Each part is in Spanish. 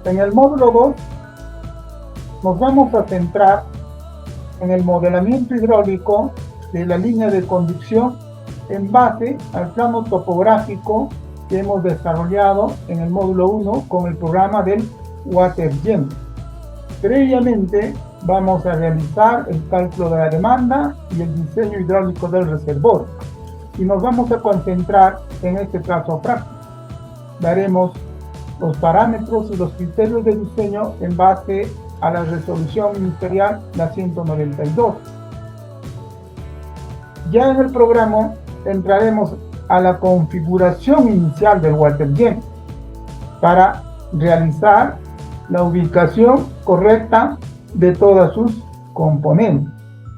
En el módulo 2 nos vamos a centrar en el modelamiento hidráulico de la línea de conducción en base al plano topográfico que hemos desarrollado en el módulo 1 con el programa del WaterGen. Previamente vamos a realizar el cálculo de la demanda y el diseño hidráulico del reservorio y nos vamos a concentrar en este caso práctico. Daremos los parámetros y los criterios de diseño en base a la resolución ministerial la 192. Ya en el programa entraremos a la configuración inicial del WaterGen para realizar la ubicación correcta de todas sus componentes.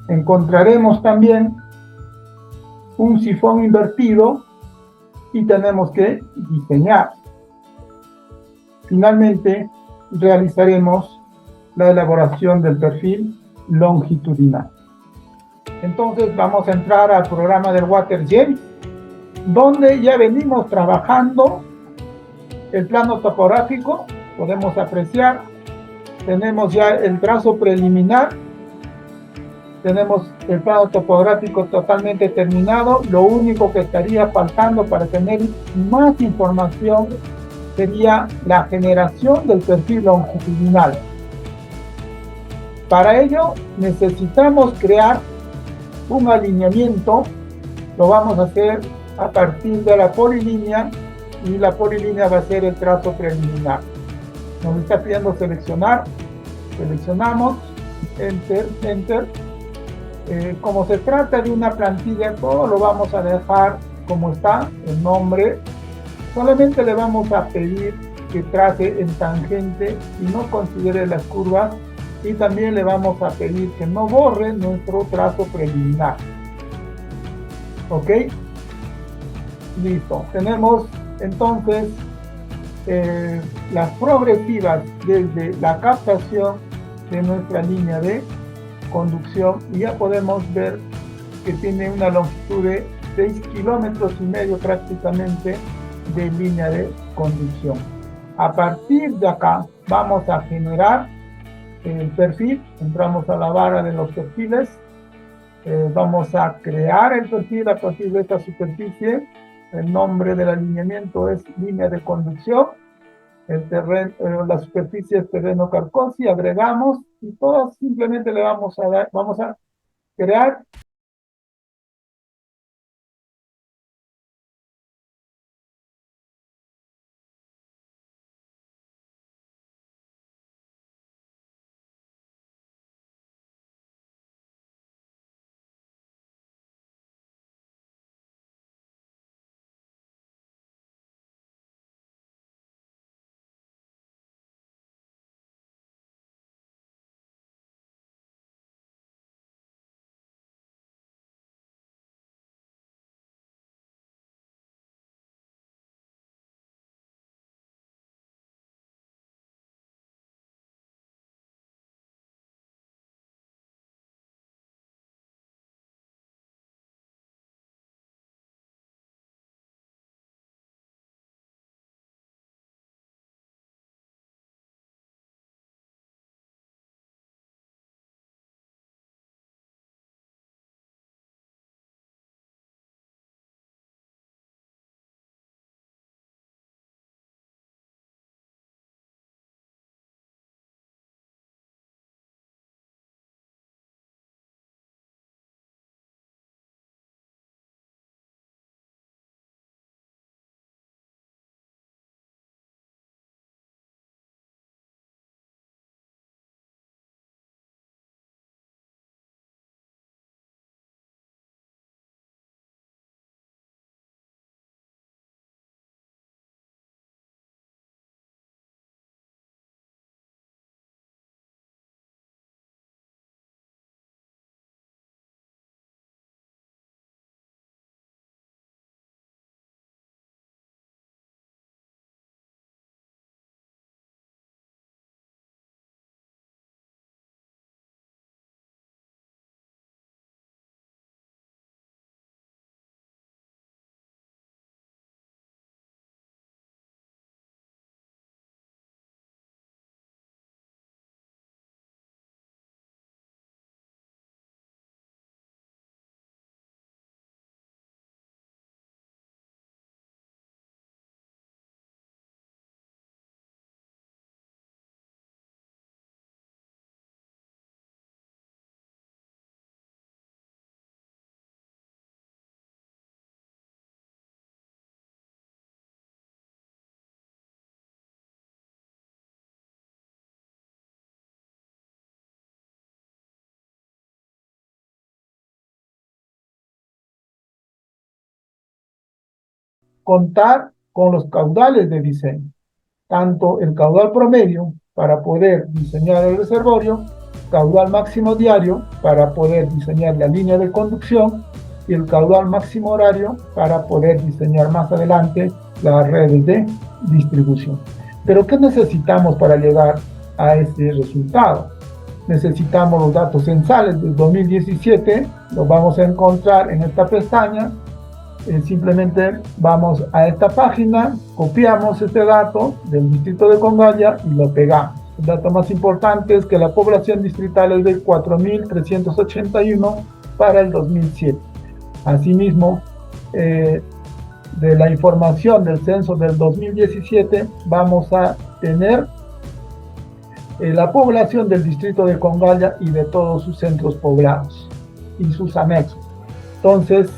Encontraremos también un sifón invertido y tenemos que diseñar. Finalmente, realizaremos la elaboración del perfil longitudinal. Entonces vamos a entrar al programa del WaterGen, donde ya venimos trabajando el plano topográfico. Podemos apreciar, tenemos ya el trazo preliminar, tenemos el plano topográfico totalmente terminado. Lo único que estaría faltando para tener más información sería la generación del perfil longitudinal. Para ello necesitamos crear un alineamiento. Lo vamos a hacer a partir de la polilínea y la polilínea va a ser el trazo preliminar. Nos está pidiendo seleccionar, seleccionamos, enter, enter. Como se trata de una plantilla, todo lo vamos a dejar como está, el nombre. Solamente le vamos a pedir que trace en tangente y no considere las curvas, y también le vamos a pedir que no borre nuestro trazo preliminar. ¿Ok? Listo. Tenemos entonces las progresivas desde la captación de nuestra línea de conducción y ya podemos ver que tiene una longitud de 6,5 kilómetros prácticamente de línea de conducción. A partir de acá vamos a generar el perfil. Entramos a la barra de los perfiles, vamos a crear el perfil a partir de esta superficie. El nombre del alineamiento es línea de conducción. El terreno, la superficie es terreno Carcosi. Agregamos y todo simplemente le vamos a dar, vamos a crear contar con los caudales de diseño, tanto el caudal promedio para poder diseñar el reservorio, caudal máximo diario para poder diseñar la línea de conducción y el caudal máximo horario para poder diseñar más adelante las redes de distribución. Pero ¿qué necesitamos para llegar a ese resultado? Necesitamos los datos censales del 2017, los vamos a encontrar en esta pestaña. Simplemente vamos a esta página, copiamos este dato del distrito de Congolla y lo pegamos. El dato más importante es que la población distrital es de 4.381 para el 2007. Asimismo, de la información del censo del 2017 vamos a tener la población del distrito de Congolla y de todos sus centros poblados y sus anexos. Entonces,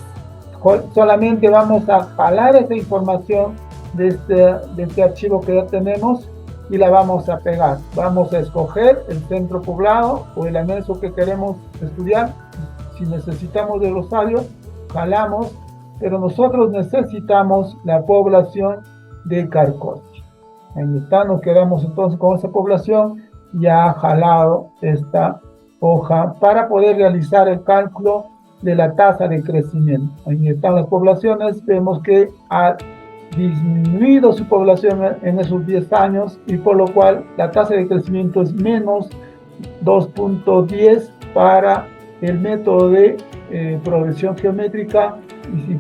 solamente vamos a jalar esa información de este archivo que ya tenemos y la vamos a pegar. Vamos a escoger el centro poblado o el anexo que queremos estudiar. Si necesitamos de Rosario, jalamos, pero nosotros necesitamos la población de Carcoche. Ahí está, nos quedamos entonces con esa población ya jalado esta hoja para poder realizar el cálculo de la tasa de crecimiento. Ahí están las poblaciones, vemos que ha disminuido su población en esos 10 años y por lo cual la tasa de crecimiento es menos 2.10 para el método de progresión geométrica y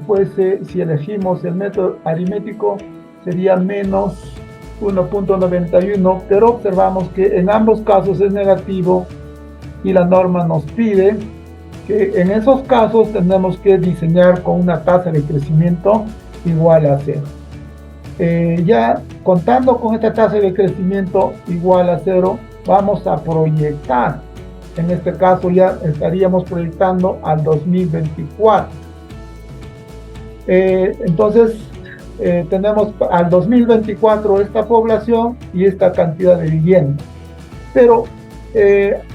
si elegimos el método aritmético sería menos 1.91, pero observamos que en ambos casos es negativo y la norma nos pide que en esos casos tenemos que diseñar con una tasa de crecimiento igual a 0. Ya contando con esta tasa de crecimiento igual a 0, vamos a proyectar. En este caso ya estaríamos proyectando al 2024. Entonces, tenemos al 2024 esta población y esta cantidad de vivienda. Pero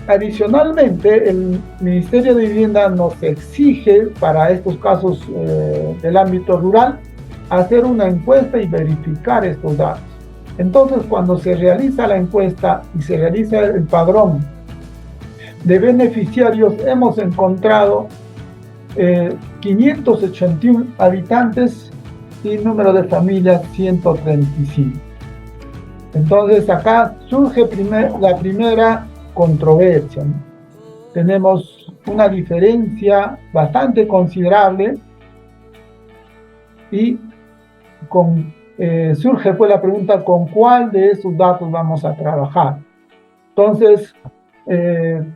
adicionalmente, el Ministerio de Vivienda nos exige para estos casos del ámbito rural hacer una encuesta y verificar estos datos. Entonces, cuando se realiza la encuesta y se realiza el padrón de beneficiarios, hemos encontrado 581 habitantes y número de familias 135. Entonces acá surge la primera controversia, ¿no? Tenemos una diferencia bastante considerable y surge pues la pregunta con cuál de esos datos vamos a trabajar. Entonces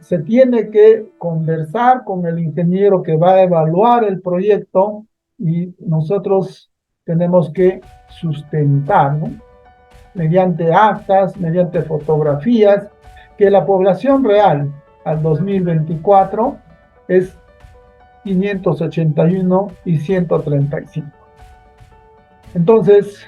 se tiene que conversar con el ingeniero que va a evaluar el proyecto y nosotros tenemos que sustentar, ¿no? Mediante actas, mediante fotografías, que la población real al 2024 es 581 y 135. Entonces,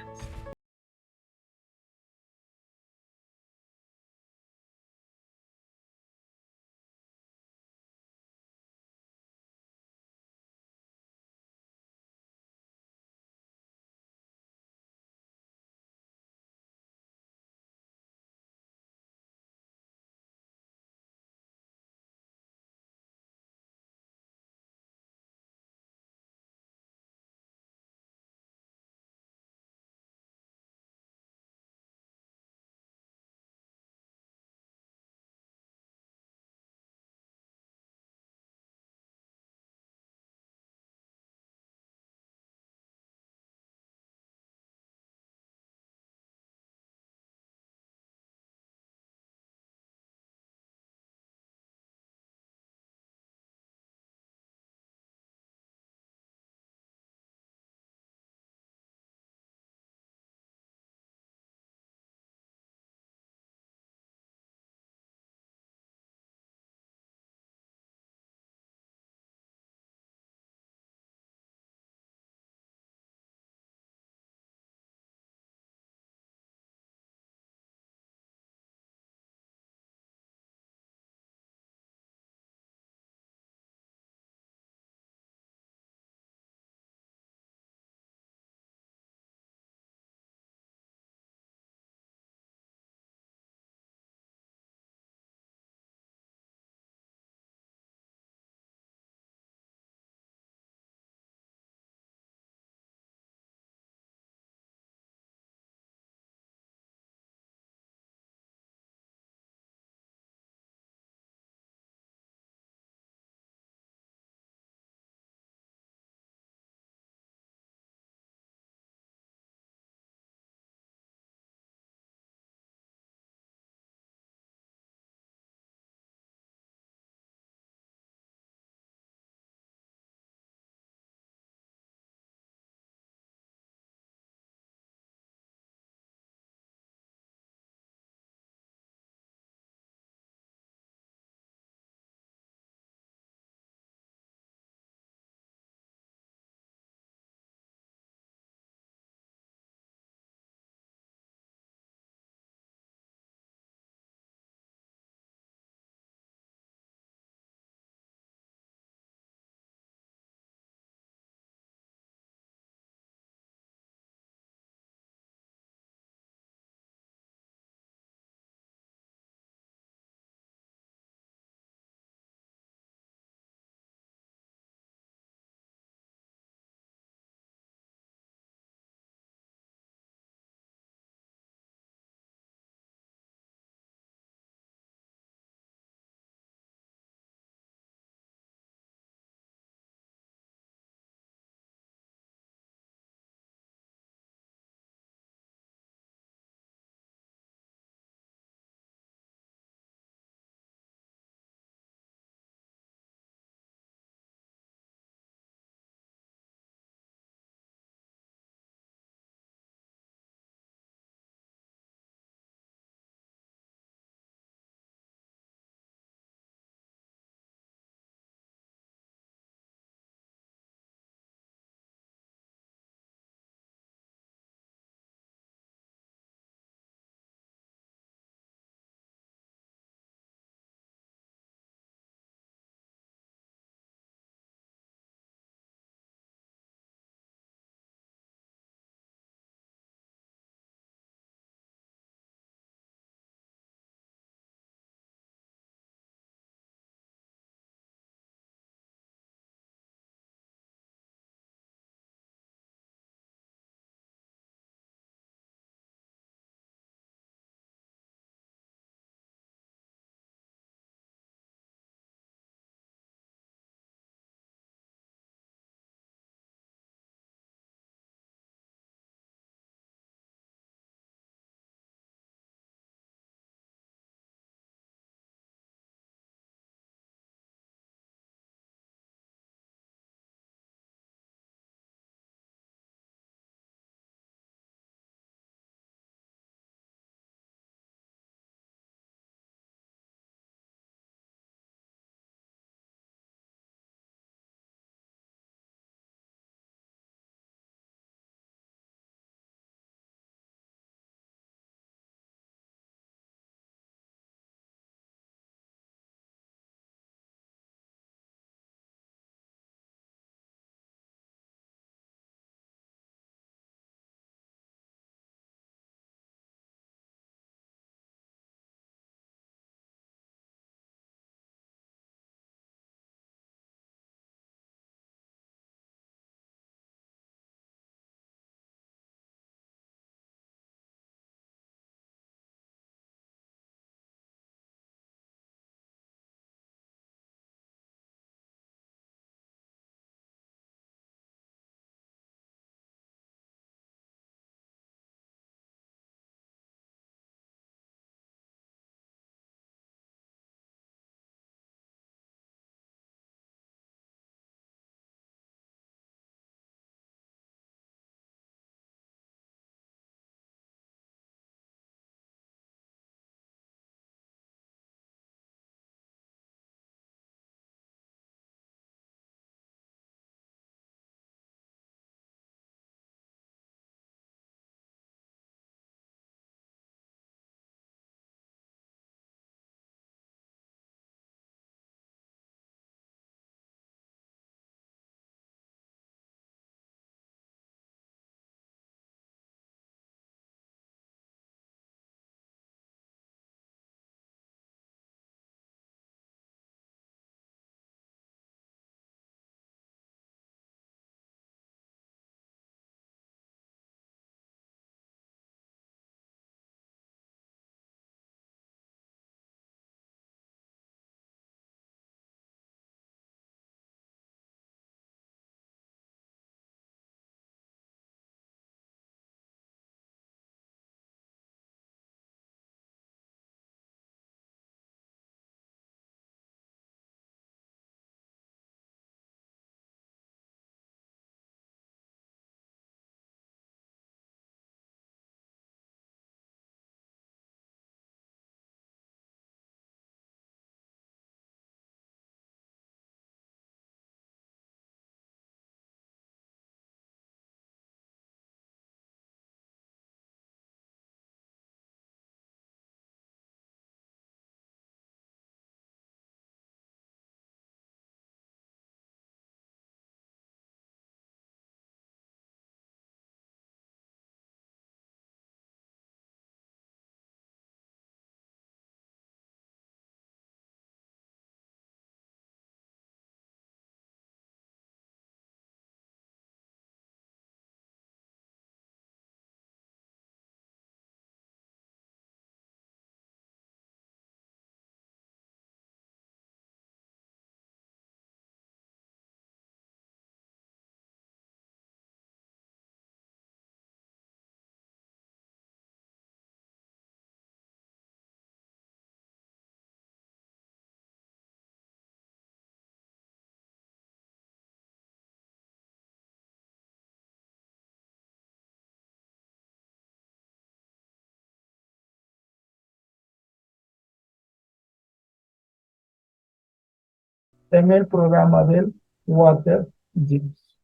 en el programa del Water Games.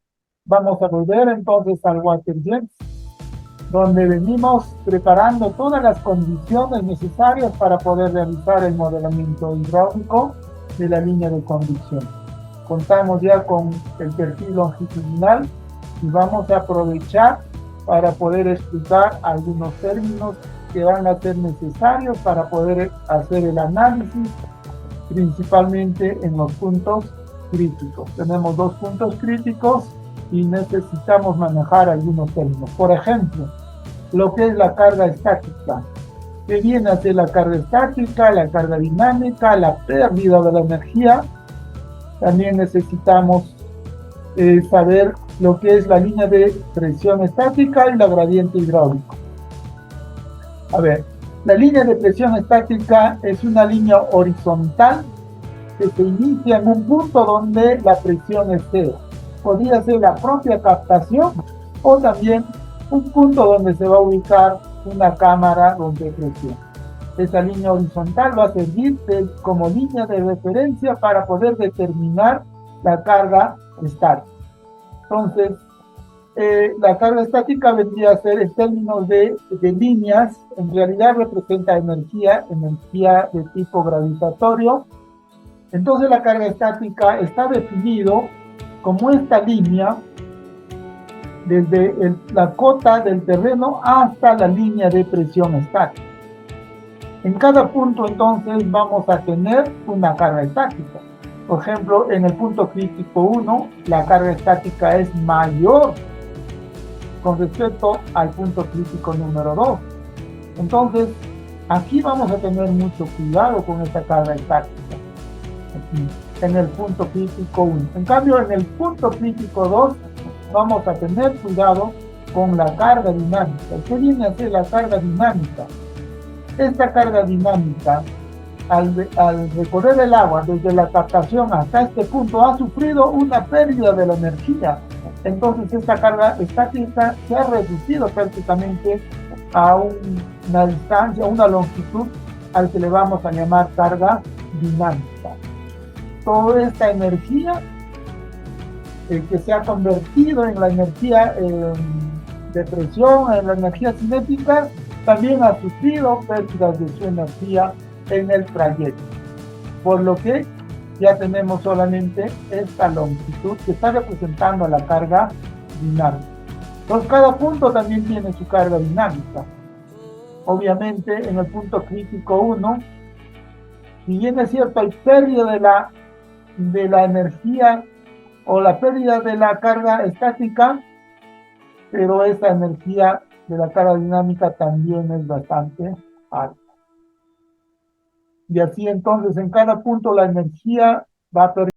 Vamos a volver entonces al Water Games, donde venimos preparando todas las condiciones necesarias para poder realizar el modelamiento hidráulico de la línea de conducción. Contamos ya con el perfil longitudinal y vamos a aprovechar para poder explicar algunos términos que van a ser necesarios para poder hacer el análisis, principalmente en los puntos críticos. Tenemos dos puntos críticos y necesitamos manejar algunos términos. Por ejemplo, lo que es la carga estática. ¿Qué viene a ser la carga estática, la carga dinámica, la pérdida de la energía? También necesitamos saber lo que es la línea de presión estática y la gradiente hidráulico. A ver, la línea de presión estática es una línea horizontal que se inicia en un punto donde la presión es cero. Podría ser la propia captación o también un punto donde se va a ubicar una cámara de presión. Esa línea horizontal va a servir como línea de referencia para poder determinar la carga estática. Entonces, la carga estática vendría a ser en términos de líneas, en realidad representa energía de tipo gravitatorio. Entonces la carga estática está definido como esta línea desde la cota del terreno hasta la línea de presión estática. En cada punto entonces vamos a tener una carga estática. Por ejemplo, en el punto crítico 1, la carga estática es mayor con respecto al punto crítico número 2. Entonces, aquí vamos a tener mucho cuidado con esta carga estática. Aquí, en el punto crítico 1. En cambio, en el punto crítico 2, vamos a tener cuidado con la carga dinámica. ¿Qué viene a ser la carga dinámica? Esta carga dinámica, al recorrer el agua desde la captación hasta este punto, ha sufrido una pérdida de la energía. Entonces esta carga estática se ha reducido prácticamente a una distancia, una longitud al que le vamos a llamar carga dinámica. Toda esta energía que se ha convertido en la energía de presión, en la energía cinética, también ha sufrido pérdidas de su energía en el trayecto, por lo que ya tenemos solamente esta longitud que está representando la carga dinámica. Entonces cada punto también tiene su carga dinámica. Obviamente en el punto crítico 1, si bien es cierto hay pérdida de la energía o la pérdida de la carga estática, pero esa energía de la carga dinámica también es bastante alta. Y así entonces en cada punto la energía va a perder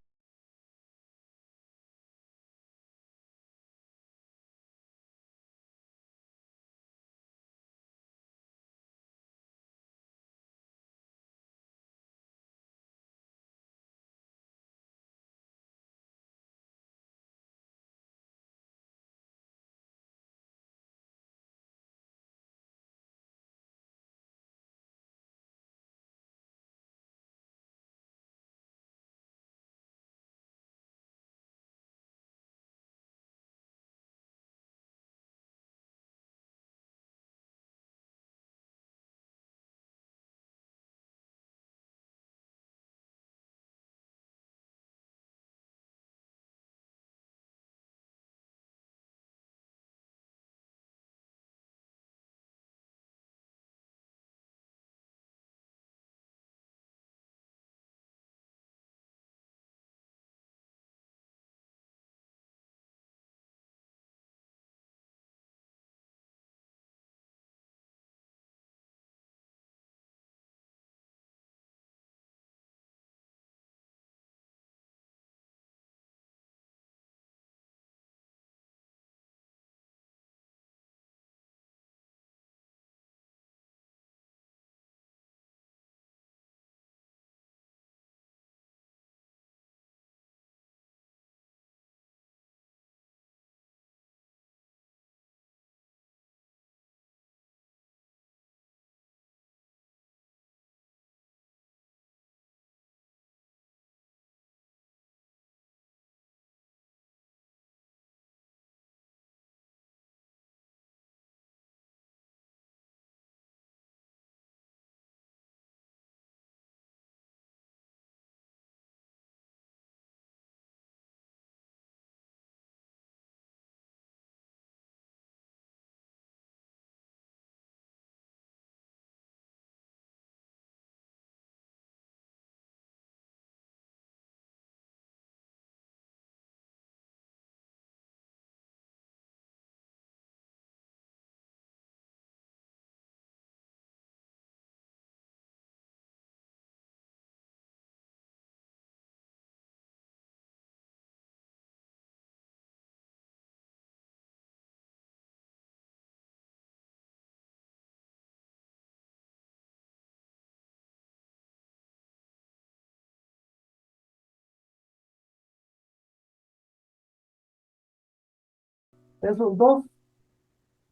Esos dos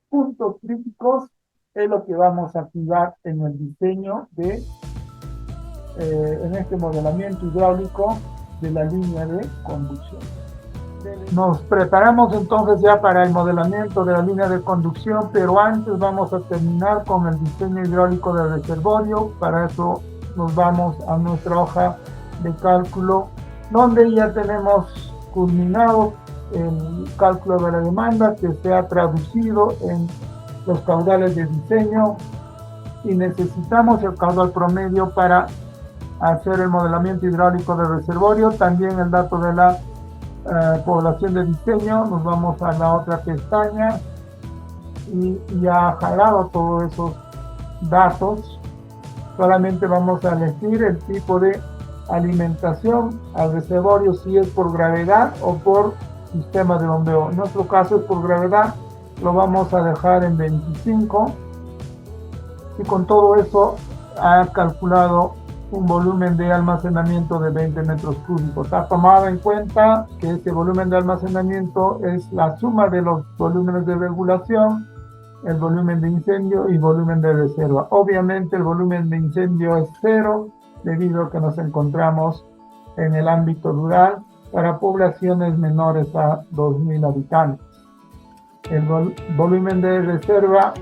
puntos críticos es lo que vamos a activar en el diseño de, en este modelamiento hidráulico de la línea de conducción. Nos preparamos entonces ya para el modelamiento de la línea de conducción, pero antes vamos a terminar con el diseño hidráulico del reservorio. Para eso nos vamos a nuestra hoja de cálculo, donde ya tenemos culminado el cálculo de la demanda que se ha traducido en los caudales de diseño, y necesitamos el caudal promedio para hacer el modelamiento hidráulico del reservorio. También el dato de la población de diseño. Nos vamos a la otra pestaña y ya jalado todos esos datos. Solamente vamos a elegir el tipo de alimentación al reservorio, si es por gravedad o por sistema de bombeo. En nuestro caso es por gravedad, lo vamos a dejar en 25, y con todo eso ha calculado un volumen de almacenamiento de 20 metros cúbicos. Ha tomado en cuenta que este volumen de almacenamiento es la suma de los volúmenes de regulación, el volumen de incendio y volumen de reserva. Obviamente el volumen de incendio es cero, debido a que nos encontramos en el ámbito rural para poblaciones menores a 2.000 habitantes. El volumen de reserva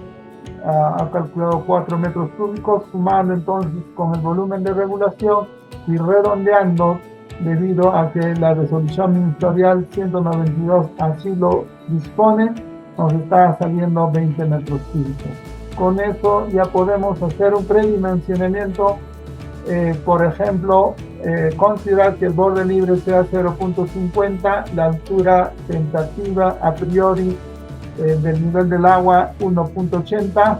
ha calculado 4 metros cúbicos, sumando entonces con el volumen de regulación y redondeando, debido a que la resolución ministerial 192 así lo dispone, nos está saliendo 20 metros cúbicos. Con eso ya podemos hacer un predimensionamiento. Por ejemplo, considerar que el borde libre sea 0.50, la altura tentativa a priori del nivel del agua 1.80,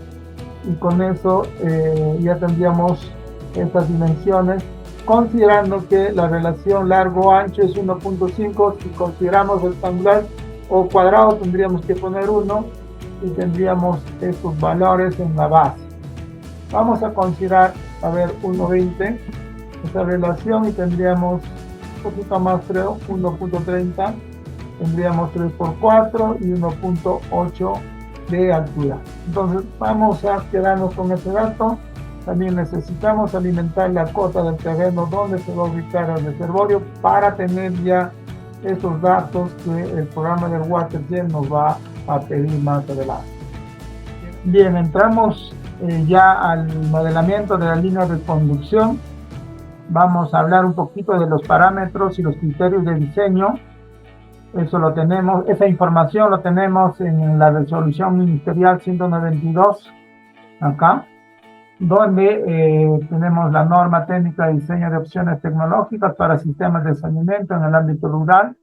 y con eso ya tendríamos estas dimensiones, considerando que la relación largo-ancho es 1.5. Si consideramos rectangular o cuadrado tendríamos que poner 1 y tendríamos estos valores en la base. Vamos a considerar, a ver, 1.20 esta relación, y tendríamos un poquito más, creo, 1.30, tendríamos 3 por 4 y 1.8 de altura. Entonces vamos a quedarnos con ese dato. También necesitamos alimentar la cota del terreno donde se va a ubicar el reservorio para tener ya esos datos que el programa del WaterGen nos va a pedir más adelante. Bien, entramos ya al modelamiento de la línea de conducción. Vamos a hablar un poquito de los parámetros y los criterios de diseño. Eso lo tenemos, esa información lo tenemos en la resolución ministerial 192, acá, donde tenemos la norma técnica de diseño de opciones tecnológicas para sistemas de saneamiento en el ámbito rural.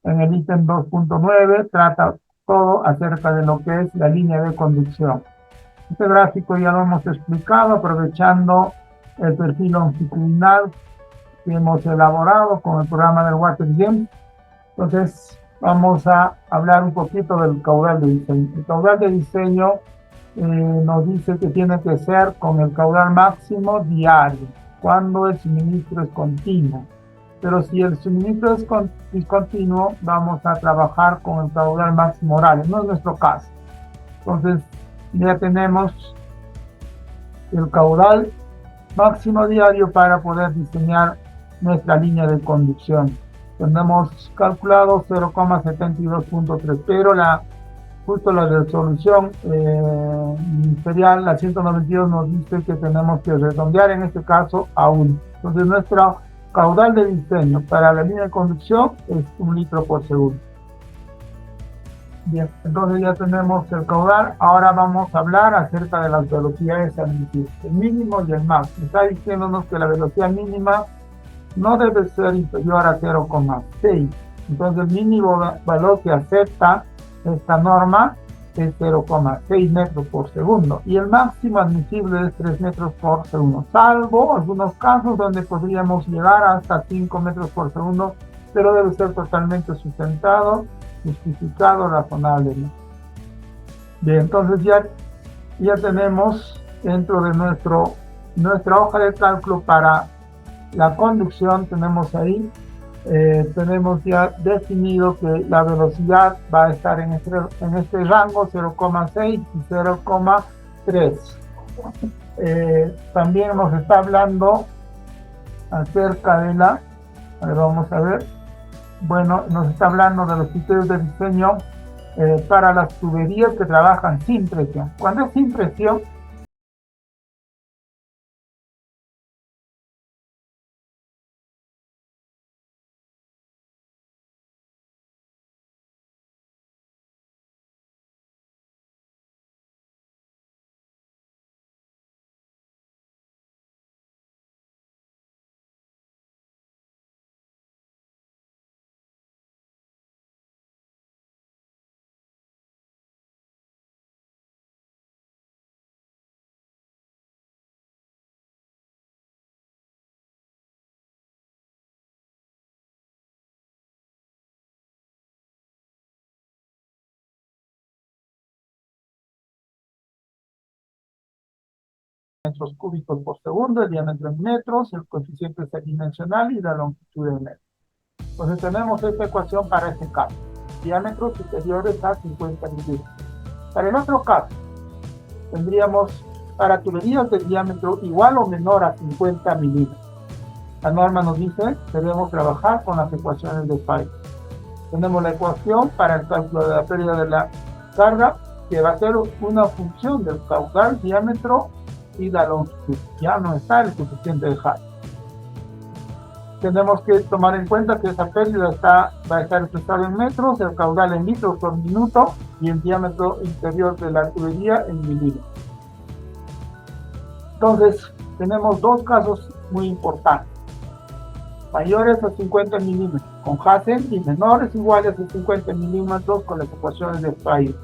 En el ítem 2.9 trata todo acerca de lo que es la línea de conducción. Este gráfico ya lo hemos explicado, aprovechando el perfil longitudinal que hemos elaborado con el programa del WaterGen. Entonces vamos a hablar un poquito del caudal de diseño. El caudal de diseño nos dice que tiene que ser con el caudal máximo diario, cuando el suministro es continuo. Pero si el suministro es discontinuo, vamos a trabajar con el caudal máximo horario. No es nuestro caso. Entonces ya tenemos el caudal máximo diario para poder diseñar nuestra línea de conducción. Tenemos calculado 0,72.3, pero justo la resolución ministerial, la 192, nos dice que tenemos que redondear en este caso a 1. Entonces nuestro caudal de diseño para la línea de conducción es 1 litro por segundo. Bien, entonces ya tenemos el caudal. Ahora vamos a hablar acerca de las velocidades admitidas, el mínimo y el máximo. Está diciéndonos que la velocidad mínima no debe ser inferior a 0,6. Entonces el mínimo valor que acepta esta norma es 0,6 metros por segundo, y el máximo admisible es 3 metros por segundo, salvo algunos casos donde podríamos llegar hasta 5 metros por segundo, pero debe ser totalmente sustentado, justificado, razonable, ¿no? Bien, entonces ya tenemos dentro de nuestra hoja de cálculo para la conducción, tenemos ahí tenemos ya definido que la velocidad va a estar en este rango 0,6 y 0,3. También nos está hablando acerca de a ver, vamos a ver, bueno, nos está hablando de los criterios de diseño para las tuberías que trabajan sin presión. Cuando es sin presión, metros cúbicos por segundo, el diámetro en metros, el coeficiente tridimensional y la longitud en metros. Entonces tenemos esta ecuación para este caso, diámetros superiores a 50 milímetros. Para el otro caso, tendríamos para tuberías de diámetro igual o menor a 50 milímetros. La norma nos dice que debemos trabajar con las ecuaciones de Fay. Tenemos la ecuación para el cálculo de la pérdida de la carga, que va a ser una función del caudal, diámetro y la longitud. Ya no está el coeficiente de Hall. Tenemos que tomar en cuenta que esa pérdida va a estar expresada en metros, el caudal en litros por minuto y el diámetro interior de la tubería en milímetros. Entonces, tenemos dos casos muy importantes. Mayores a 50 milímetros con Hassen y menores iguales a 50 milímetros con las ecuaciones de Frey.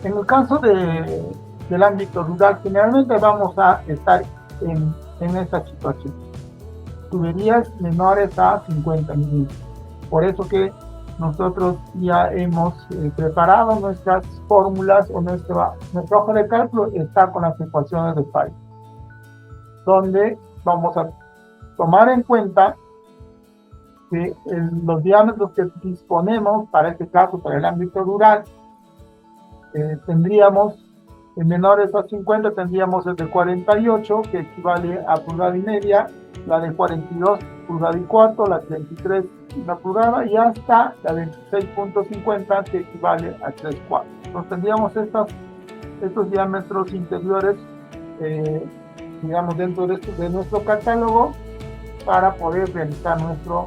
En el caso del ámbito rural, generalmente vamos a estar en esta situación. Tuberías menores a 50 milímetros. Por eso que nosotros ya hemos preparado nuestras fórmulas o nuestra hoja de cálculo está con las ecuaciones de Frey, donde vamos a tomar en cuenta que los diámetros que disponemos para este caso, para el ámbito rural, tendríamos en menores a 50 tendríamos el de 48, que equivale a pulgada y media, la de 42 pulgada y cuarto, la 33 una pulgada y hasta la 26.50 que equivale a 3 cuartos. Entonces tendríamos estos diámetros interiores, digamos, dentro de nuestro catálogo para poder realizar nuestro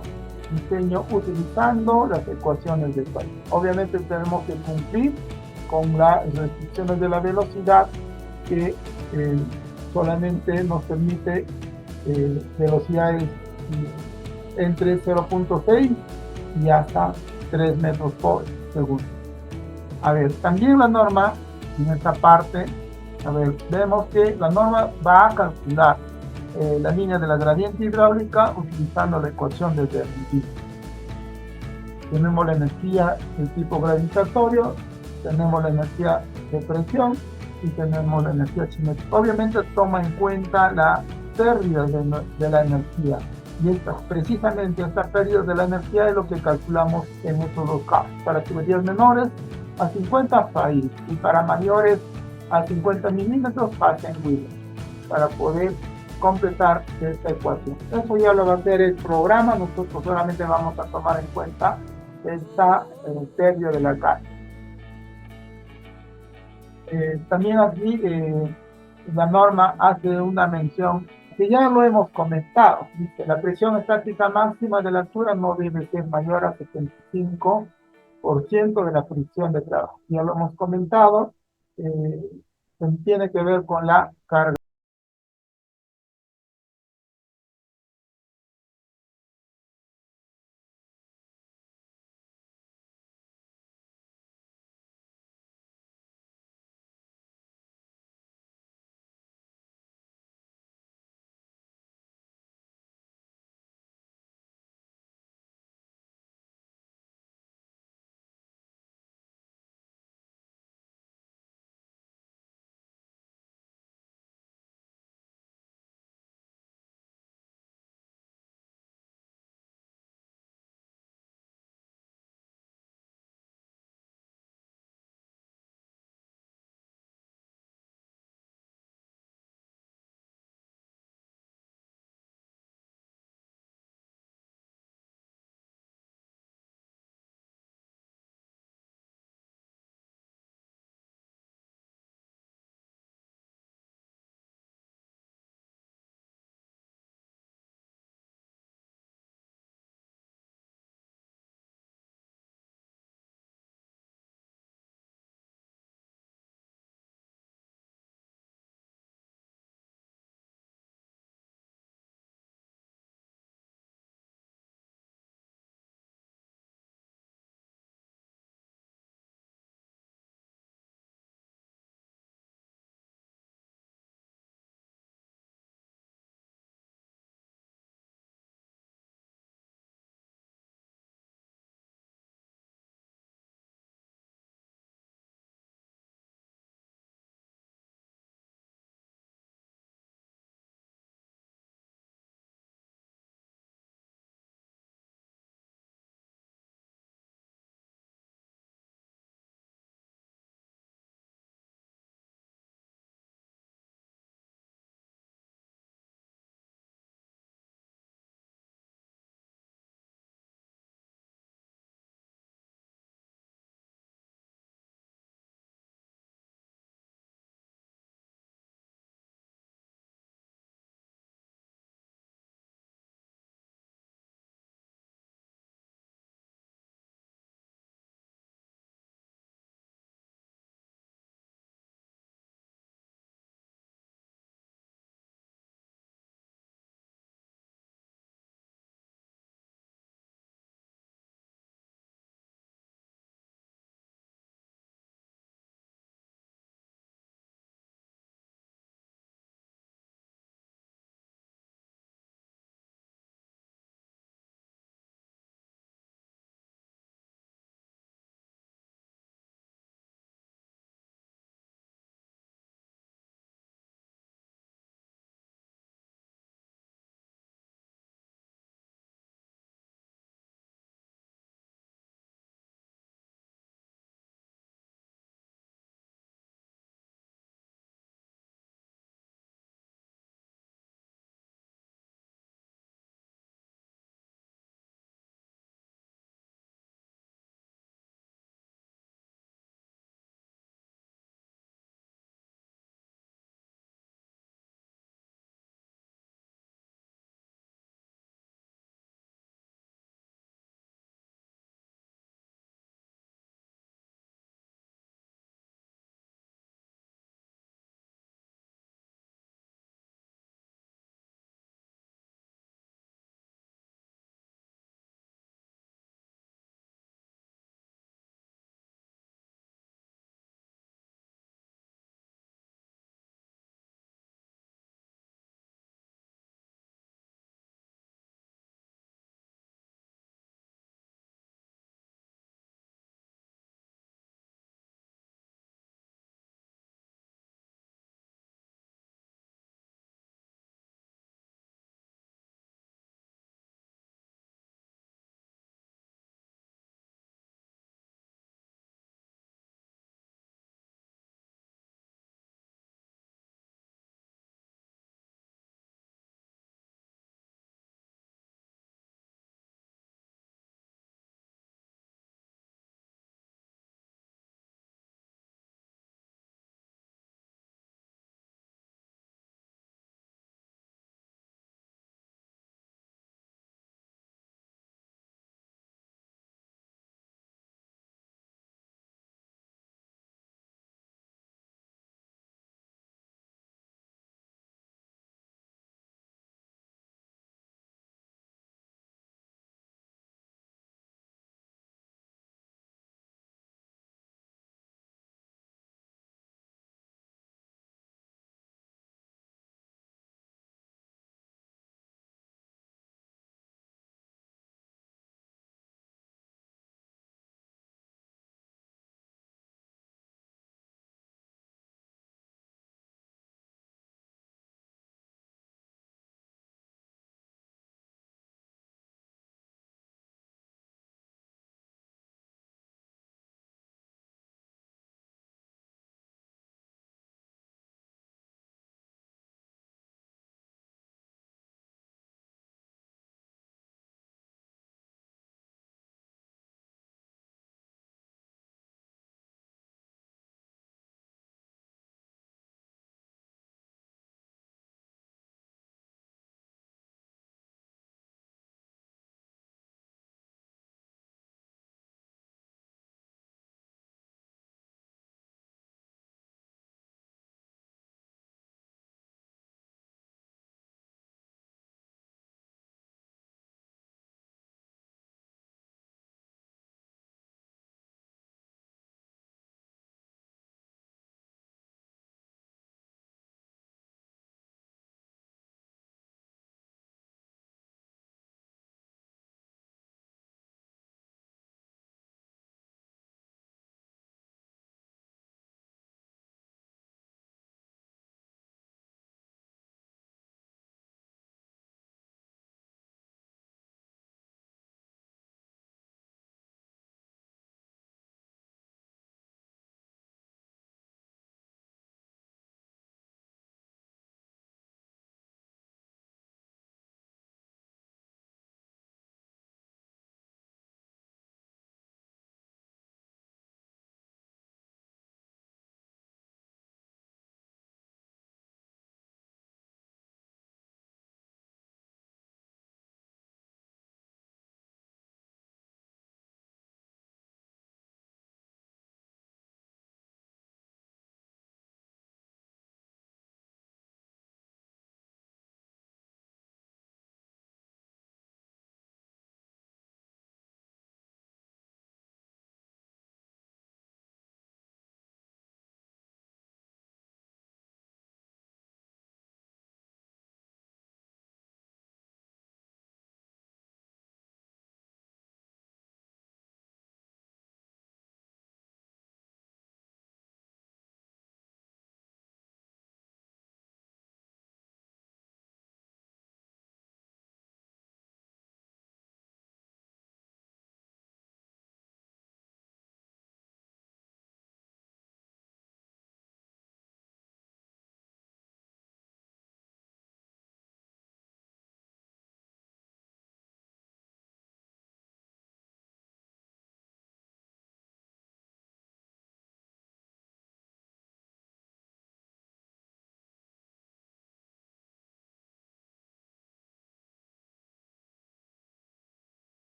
diseño utilizando las ecuaciones de Fay. Obviamente tenemos que cumplir con las restricciones de la velocidad que solamente nos permite velocidades entre 0.6 y hasta 3 metros por segundo. A ver, también la norma en esta parte, a ver, vemos que la norma va a calcular la línea de la gradiente hidráulica utilizando la ecuación de Bernoulli. Tenemos la energía del tipo gravitatorio, tenemos la energía de presión y tenemos la energía cinética. Obviamente toma en cuenta la pérdida de la energía y precisamente esta pérdida de la energía es lo que calculamos en estos dos casos. Para tuberías menores a 50 Fay y para mayores a 50 milímetros Hassen-Wheeler para poder completar esta ecuación. Eso ya lo va a hacer el programa, nosotros solamente vamos a tomar en cuenta esta pérdida de la carga. También aquí la norma hace una mención que ya lo hemos comentado. Dice, la presión estática máxima de la altura no debe ser mayor a 75% de la fricción de trabajo. Ya lo hemos comentado, tiene que ver con la carga.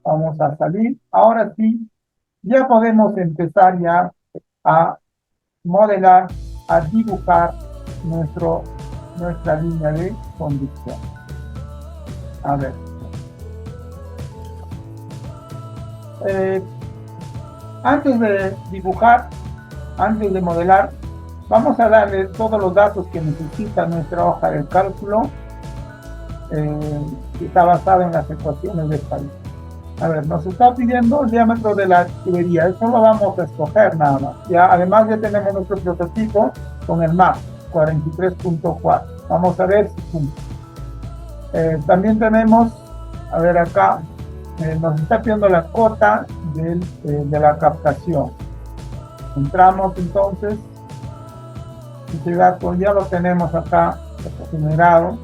Vamos a salir. Ahora sí, ya podemos empezar ya a modelar, a dibujar nuestra línea de conducción. A ver. Eh, Antes de dibujar, antes de modelar, vamos a darle todos los datos que necesita nuestra hoja de cálculo, que está basada en las ecuaciones de país. A ver, nos está pidiendo el diámetro de la tubería. Eso lo vamos a escoger nada más. Ya, además ya tenemos nuestro prototipo con el MAP 43.4. Vamos a ver si cumple. También tenemos, a ver acá, nos está pidiendo la cota de la captación. Entramos entonces, este dato ya lo tenemos acá generado.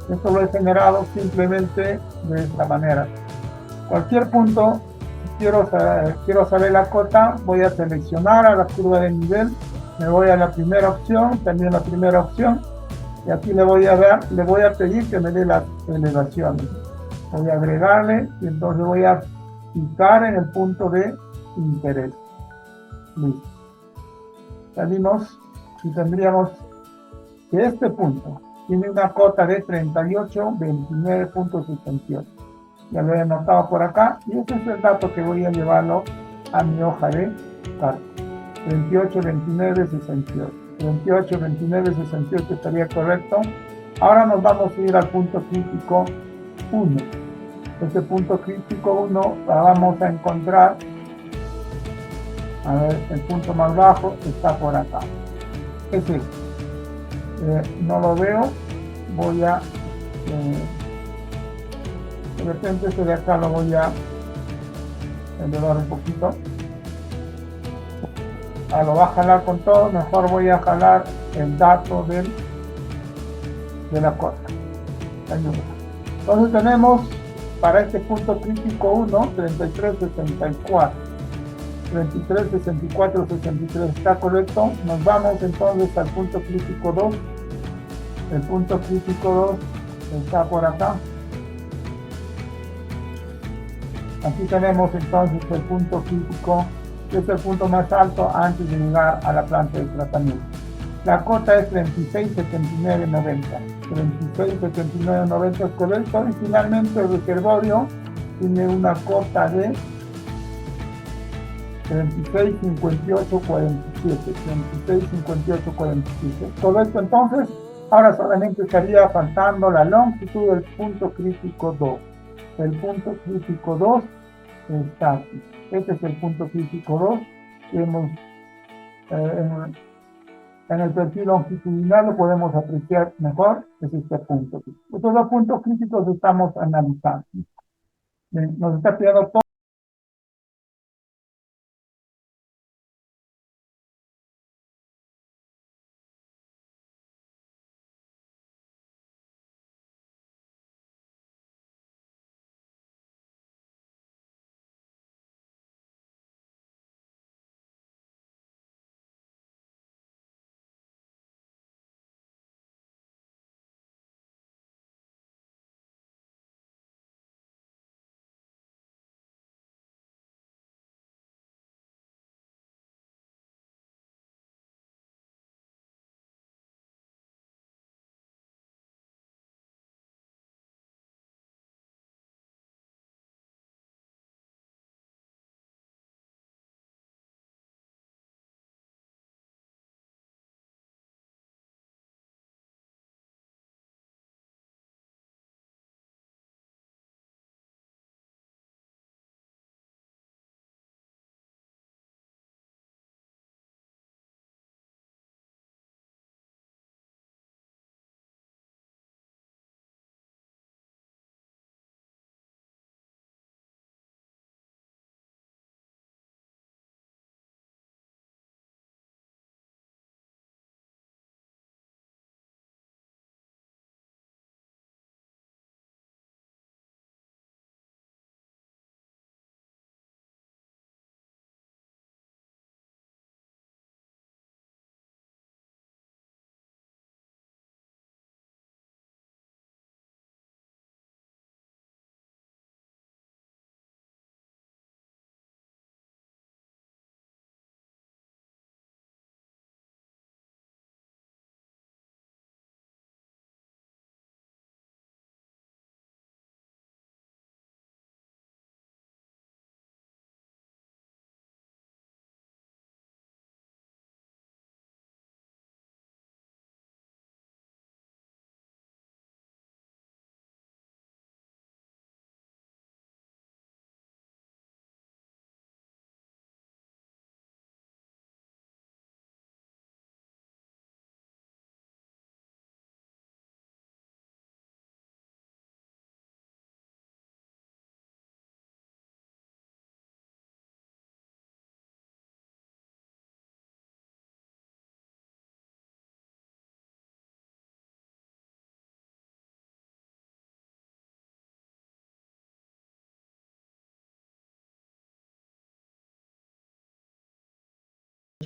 Esto lo he generado simplemente de esta manera. Cualquier punto, si quiero saber la cota, voy a seleccionar a la curva de nivel, me voy a la primera opción, también la primera opción, y aquí le voy a pedir que me dé las elevaciones. Voy a agregarle y entonces voy a picar en el punto de interés. Listo. Salimos y tendríamos que este punto tiene una cota de 3829.68. Ya lo he anotado por acá y ese es el dato que voy a llevarlo a mi hoja de cálculo. 3829.68. 3829.68 estaría correcto. Ahora nos vamos a ir al punto crítico 1. Este punto crítico 1 vamos a encontrar, a ver, el punto más bajo está por acá. Es este. No lo veo, voy a, de repente este de acá lo voy a elevar un poquito. Lo va a jalar con todo, mejor voy a jalar el dato de la cota. Entonces tenemos para este punto crítico 1, 33.64. 33.64.63 está correcto. Nos vamos entonces al punto crítico 2. El punto crítico 2 está por acá. Aquí tenemos entonces el punto crítico, que es el punto más alto antes de llegar a la planta de tratamiento. La cota es 36.79.90. 36.79.90 es correcto. Y finalmente el reservorio tiene una cota de 36.58.47. 36.58.47. Correcto, entonces, ahora solamente estaría faltando la longitud del punto crítico 2. El punto crítico 2 está aquí. Este es el punto crítico 2 que hemos, en el perfil longitudinal lo podemos apreciar mejor, es este punto. Estos dos puntos críticos estamos analizando. Nos está pidiendo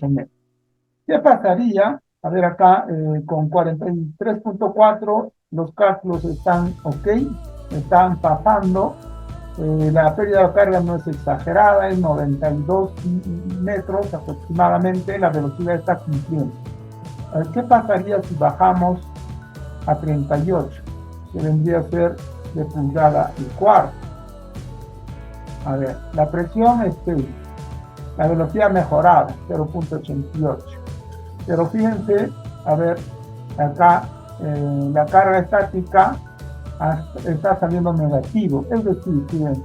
metros. ¿Qué pasaría? A ver acá, con 43.4 los cálculos están ok, están pasando. La pérdida de carga no es exagerada, es 92 metros aproximadamente, la velocidad está cumpliendo. A ver, ¿qué pasaría si bajamos a 38? Que vendría a ser de pulgada y cuarto. A ver, la presión es la velocidad mejorada, 0.88. Pero fíjense, a ver, acá la carga estática está saliendo negativo. Es decir, fíjense,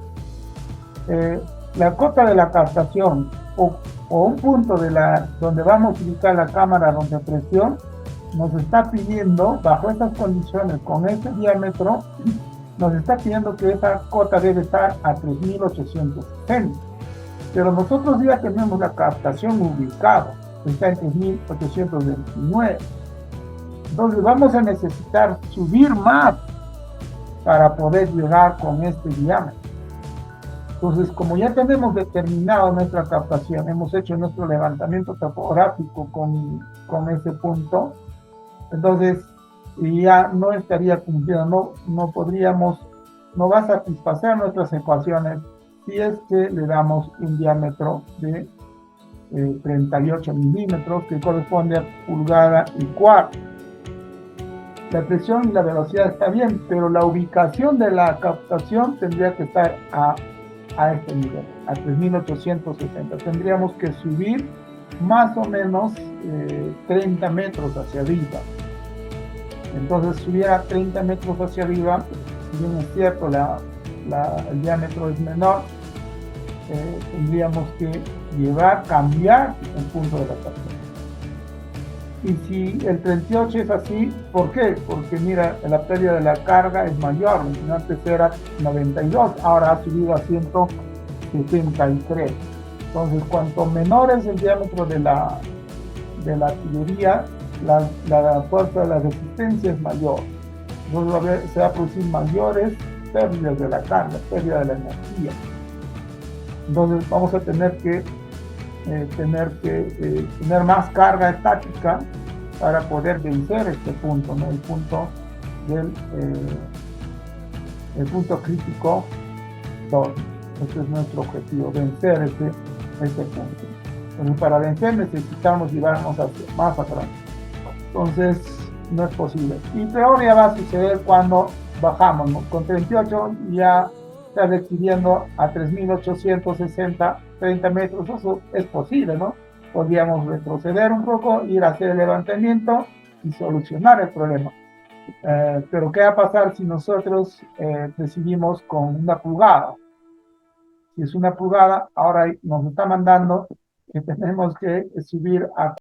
la cota de la captación o un punto donde vamos a ubicar la cámara donde presión nos está pidiendo, bajo estas condiciones, con este diámetro, nos está pidiendo que esa cota debe estar a 3860. Pero nosotros ya tenemos la captación ubicada, está en 3829. Entonces vamos a necesitar subir más para poder llegar con este diámetro. Entonces, como ya tenemos determinado nuestra captación, hemos hecho nuestro levantamiento topográfico con ese punto, entonces ya no estaría cumpliendo, no va a satisfacer nuestras ecuaciones si es que le damos un diámetro de 38 milímetros, que corresponde a pulgada y cuarto. La presión y la velocidad está bien, pero la ubicación de la captación tendría que estar a este nivel, a 3860. Tendríamos que subir más o menos 30 metros hacia arriba. Entonces, si subiera 30 metros hacia arriba, si bien es cierto, el diámetro es menor, tendríamos que cambiar el punto de la captación. Y si el 38 es así, ¿por qué? Porque mira, la pérdida de la carga es mayor. Antes era 92, ahora ha subido a 173. Entonces, cuanto menor es el diámetro de la artillería, la fuerza de la resistencia es mayor. Entonces se va a producir mayores pérdidas de la carga, pérdida de la energía. Entonces vamos a tener que tener más carga estática para poder vencer este punto, ¿no? El punto crítico 2. Este es nuestro objetivo, vencer este punto. Entonces, para vencer necesitamos llevarnos más atrás. Entonces, no es posible. Y peor ya va a suceder cuando bajamos, ¿no? Con 38 ya está requiriendo a 3860, 30 metros, eso es posible, ¿no? Podríamos retroceder un poco, ir a hacer el levantamiento y solucionar el problema. Pero ¿qué va a pasar si nosotros decidimos con una pulgada? Si es una pulgada, ahora nos está mandando que tenemos que subir a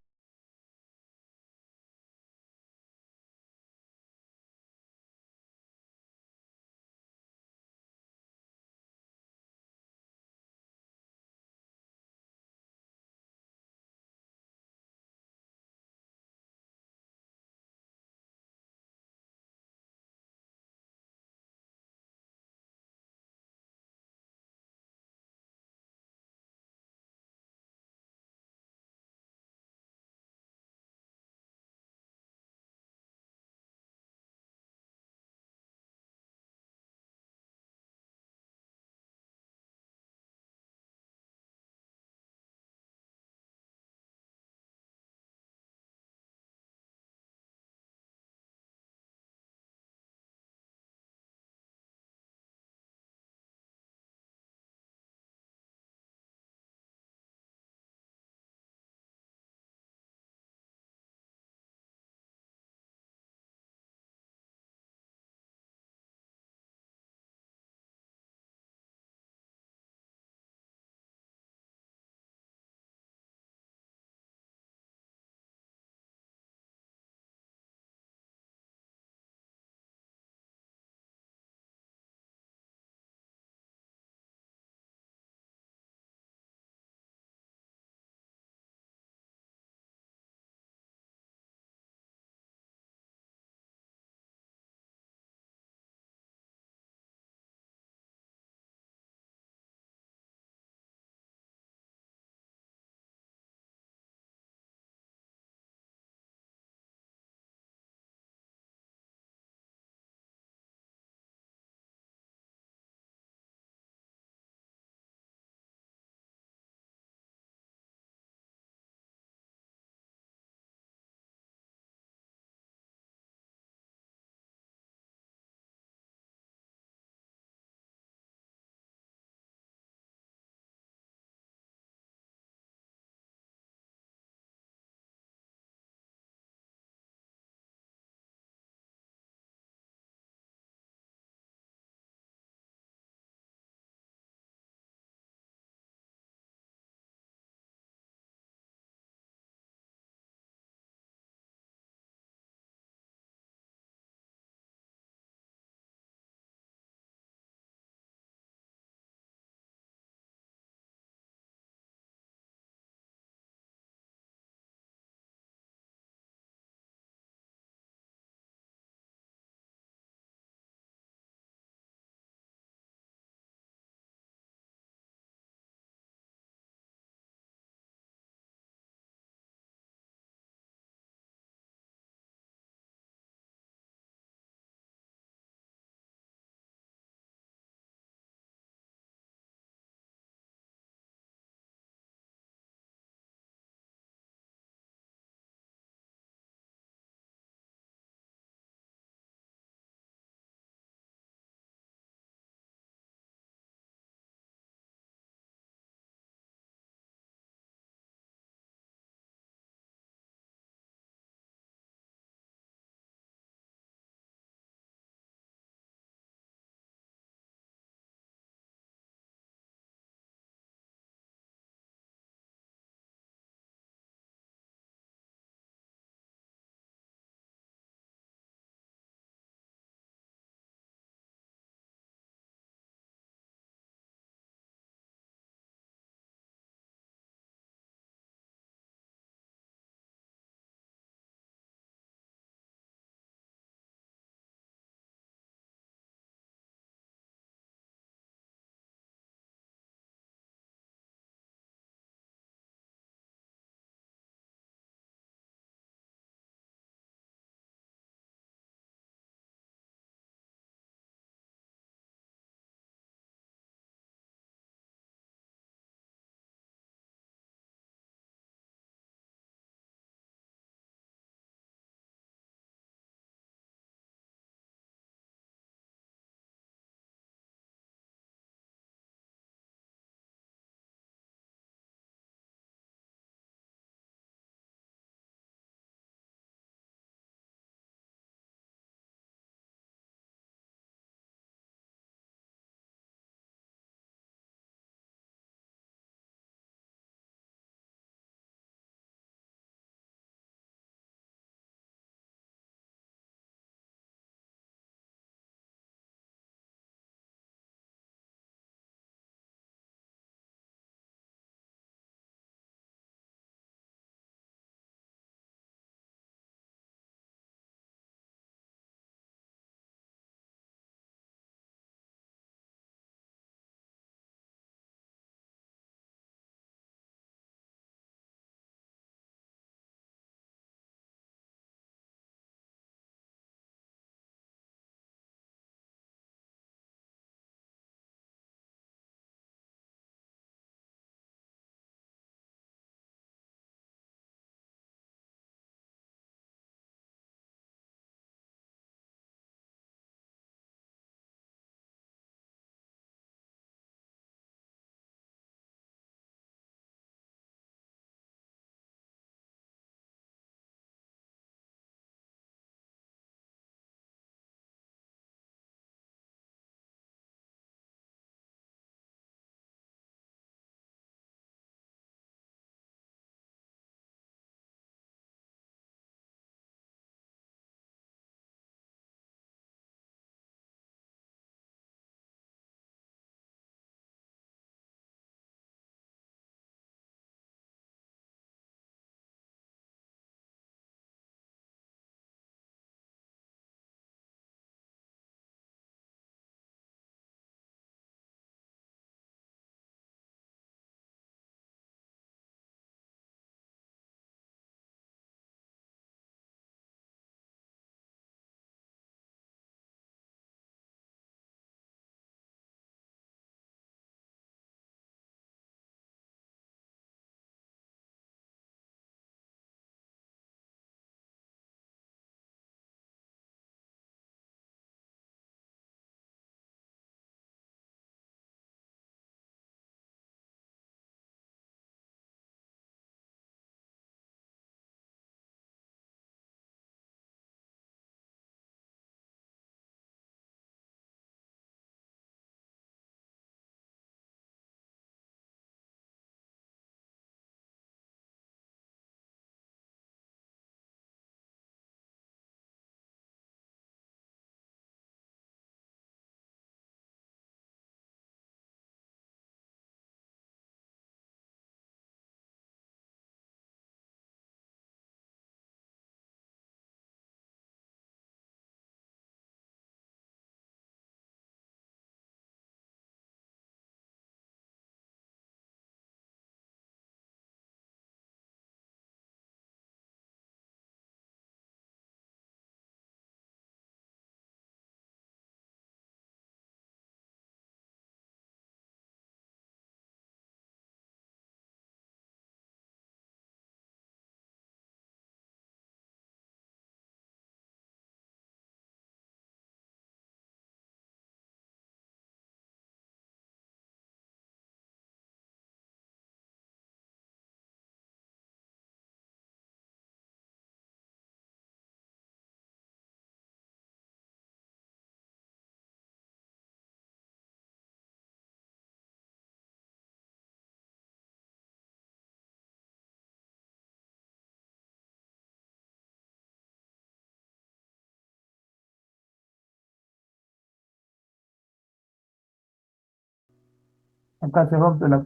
Acá se rompe la...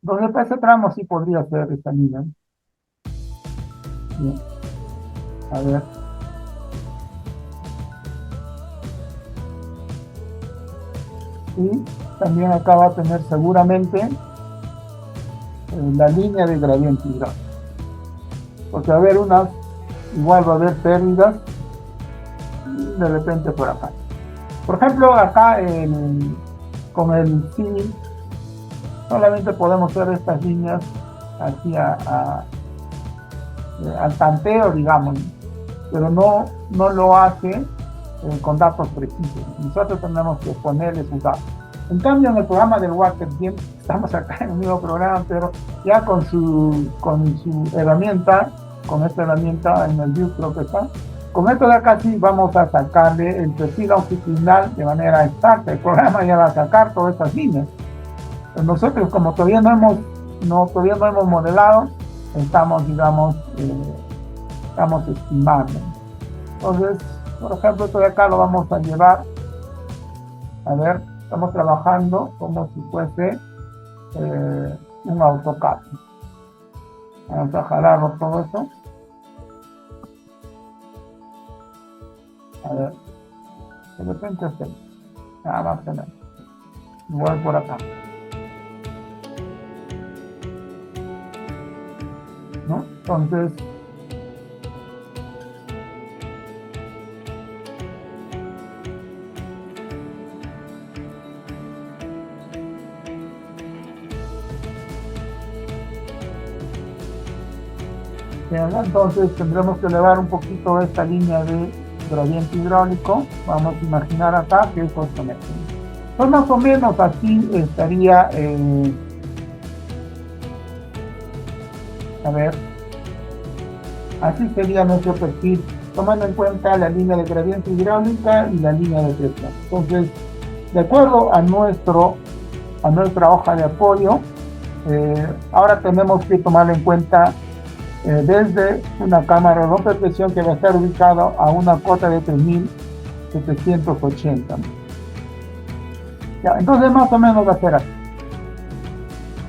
Entonces, para ese tramo sí podría ser esta línea. Bien, a ver. Y también acá va a tener seguramente la línea de gradiente hidráulico. Porque va a haber unas, igual va a haber pérdidas y de repente por acá. Por ejemplo, acá con el sí, solamente podemos ver estas líneas aquí al tanteo, digamos, pero no lo hace con datos precisos. Nosotros tenemos que ponerle sus datos. En cambio, en el programa del Water Gym, estamos acá en el mismo programa, pero ya con su herramienta, con esta herramienta en el view creo que está, con esto de acá sí vamos a sacarle el perfil longitudinal de manera exacta. El programa ya va a sacar todas estas líneas. Pero nosotros, como todavía no hemos modelado, estamos, digamos, estamos estimando. Entonces, por ejemplo, esto de acá lo vamos a llevar, a ver, estamos trabajando como si fuese un AutoCAD. Vamos a jalarlo todo esto. A ver, de repente nada más tener. Igual por acá, ¿no? Entonces, entonces tendremos que elevar un poquito esta línea de gradiente hidráulico. Vamos a imaginar acá que es justamente. Pues más o menos así estaría, a ver, así sería nuestro perfil, tomando en cuenta la línea de gradiente hidráulica y la línea de presión. Entonces, de acuerdo a nuestra hoja de apoyo, ahora tenemos que tomar en cuenta desde una cámara de rompe presión que va a estar ubicado a una cota de 3780. Ya, entonces más o menos va a ser así.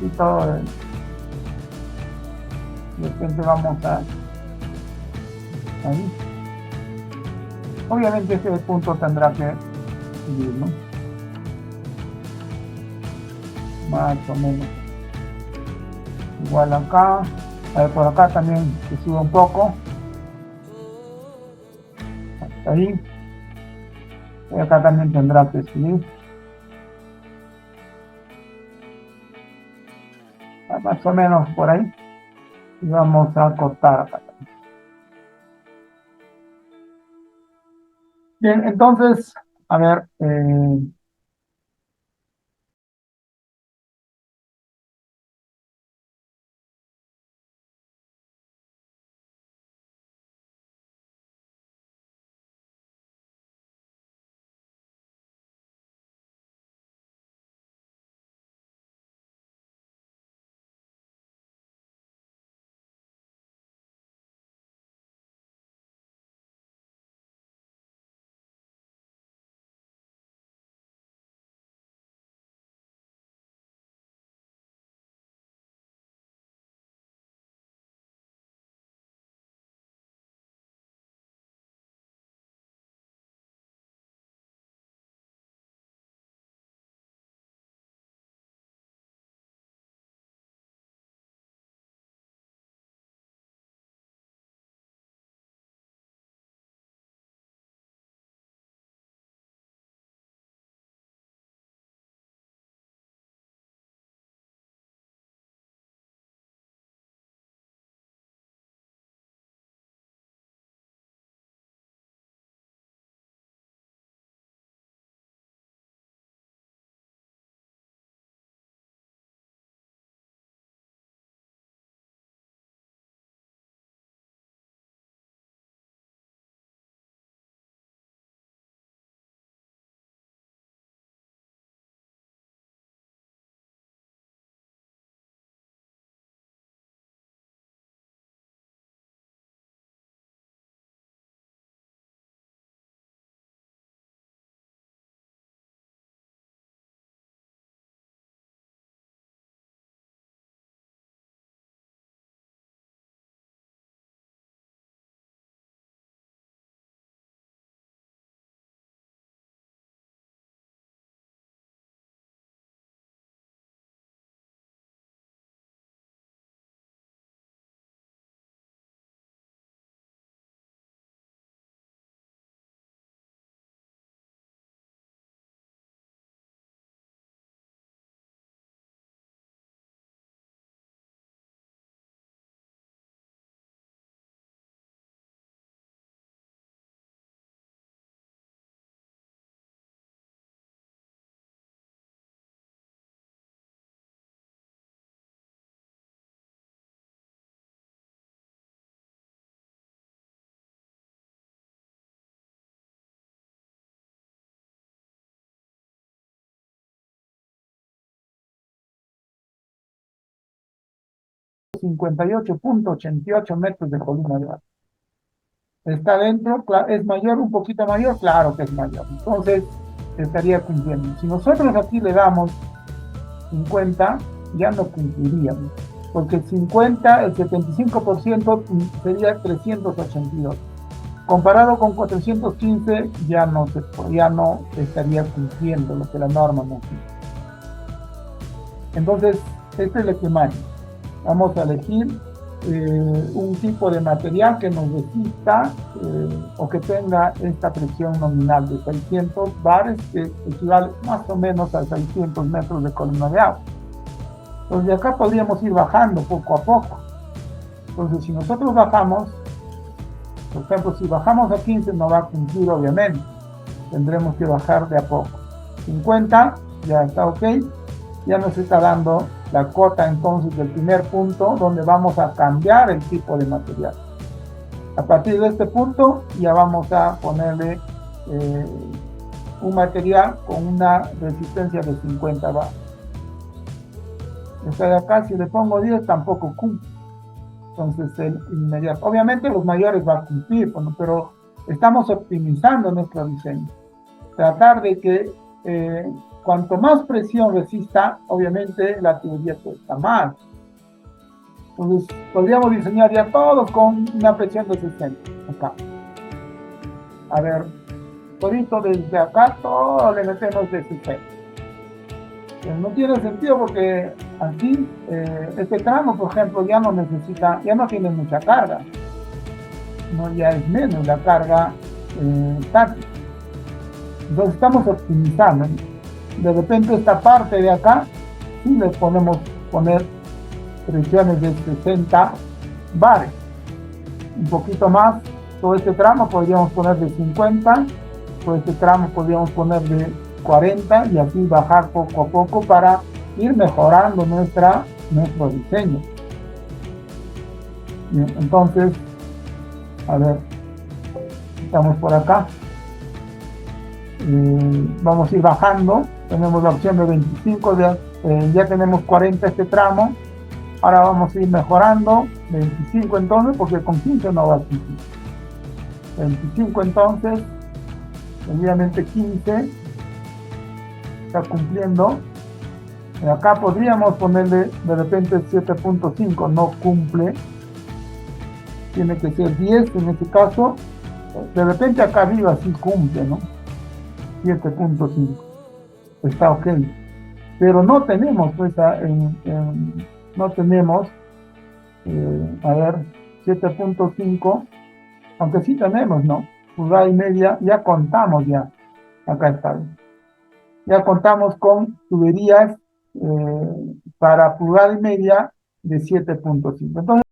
Y todo, de repente vamos ahí. Obviamente ese punto tendrá que subir, ¿no? Más o menos. Igual acá. A ver, por acá también se sube un poco. Hasta ahí. Y acá también tendrá que subir. Más o menos por ahí. Y vamos a cortar acá. Bien, entonces, a ver, 158.88 metros de columna de agua. ¿Está dentro? ¿Es mayor, un poquito mayor? Claro que es mayor. Entonces, estaría cumpliendo. Si nosotros aquí le damos 50, ya no cumpliríamos. Porque el 50, el 75% sería 382. Comparado con 415, ya no estaría cumpliendo lo que la norma nos dice. Entonces, este es el primario. Vamos a elegir un tipo de material que nos resista o que tenga esta presión nominal de 600 bares, que equivale más o menos a 600 metros de columna de agua. Entonces, de acá podríamos ir bajando poco a poco. Entonces, si nosotros bajamos, por ejemplo, si bajamos a 15 no va a cumplir, obviamente. Tendremos que bajar de a poco. 50, ya está ok. Ya nos está dando la cota entonces del primer punto donde vamos a cambiar el tipo de material. A partir de este punto ya vamos a ponerle un material con una resistencia de 50 bar. Esta de acá, si le pongo 10, tampoco cumple. Entonces, el inmediato. Obviamente los mayores va a cumplir, bueno, pero estamos optimizando nuestro diseño. Tratar de que cuanto más presión resista, obviamente la tubería cuesta más. Entonces, podríamos diseñar ya todos con una presión de 60. Acá. A ver, todito desde acá, todo le metemos de 60. Pero no tiene sentido porque aquí, este tramo, por ejemplo, ya no tiene mucha carga. No, ya es menos la carga táctica. Entonces estamos optimizando. De repente esta parte de acá, sí le podemos poner presiones de 60 bares. Un poquito más, todo este tramo podríamos poner de 50, todo este tramo podríamos poner de 40 y así bajar poco a poco para ir mejorando nuestro diseño. Bien, entonces, a ver, estamos por acá. Vamos a ir bajando. Tenemos la opción de 25, ya tenemos 40 este tramo. Ahora vamos a ir mejorando 25 entonces, porque con 15 no va a cumplir. 25 entonces, obviamente 15 está cumpliendo. Acá podríamos ponerle de repente 7.5, no cumple. Tiene que ser 10 en este caso. De repente acá arriba sí cumple, ¿no? 7.5. Está ok. Pero no tenemos, pues, no tenemos, a ver, 7.5, aunque sí tenemos, ¿no? Pulgada y media, ya contamos ya. Acá está. Ya contamos con tuberías para pulgada y media de 7.5. Entonces,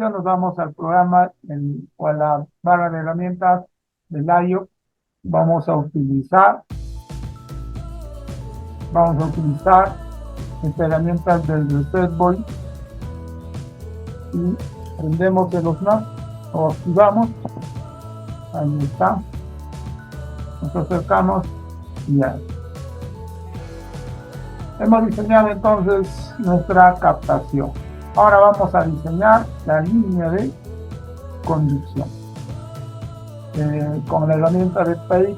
continuación nos vamos al programa o a la barra de herramientas del IO. Vamos a utilizar estas herramientas del Reset Boy y prendemos el snap o activamos. Ahí está. Nos acercamos y ya. Hemos diseñado entonces nuestra captación. Ahora vamos a diseñar la línea de conducción. Con la herramienta de Paste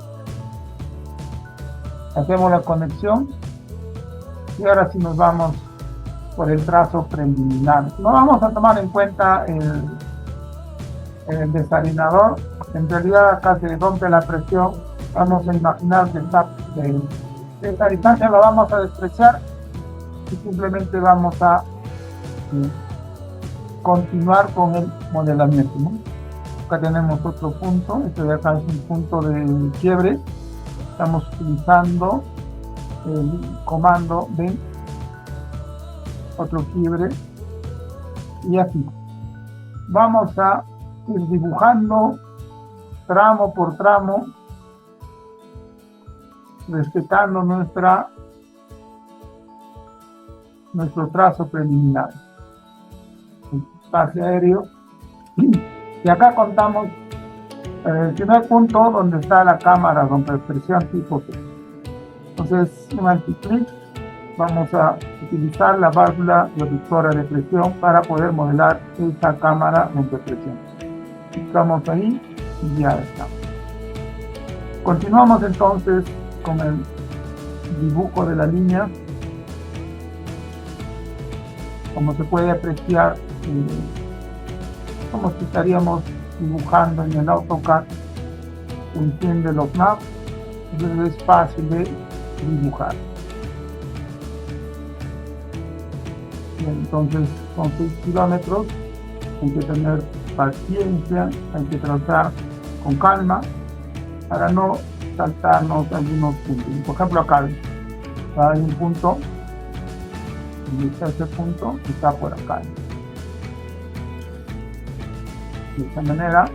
hacemos la conexión y ahora sí nos vamos por el trazo preliminar. No vamos a tomar en cuenta el desalinador. En realidad acá se rompe la presión. Vamos a imaginar que esta distancia la vamos a despreciar y simplemente vamos a continuar con el modelamiento, ¿no? Acá tenemos otro punto. Este de acá es un punto de quiebre. Estamos utilizando el comando de otro quiebre y así vamos a ir dibujando tramo por tramo, respetando nuestro trazo preliminar, el espacio aéreo. Y acá contamos el primer punto donde está la cámara rompepresión tipo C. Entonces, en anticlic vamos a utilizar la válvula reductora de presión para poder modelar esta cámara rompepresión. Estamos ahí y ya está. Continuamos entonces con el dibujo de la línea. Como se puede apreciar, como si estaríamos dibujando en el AutoCAD. Enciende los maps, entonces es fácil de dibujar. Y entonces con 6 kilómetros hay que tener paciencia, hay que tratar con calma para no saltarnos algunos puntos. Por ejemplo, acá hay un punto y ese punto está por acá. De esta manera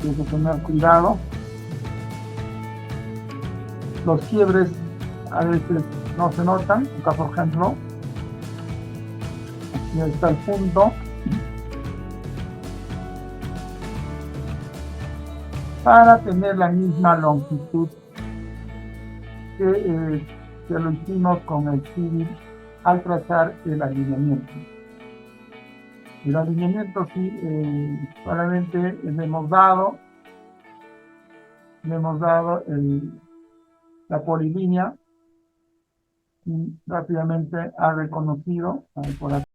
hay que tener cuidado. Los quiebres a veces no se notan. Acá, por ejemplo, aquí está el punto. Para tener la misma longitud que lo hicimos con el civil al trazar el alineamiento. El alineamiento sí, solamente le hemos dado la polilínea y rápidamente ha reconocido por aquí.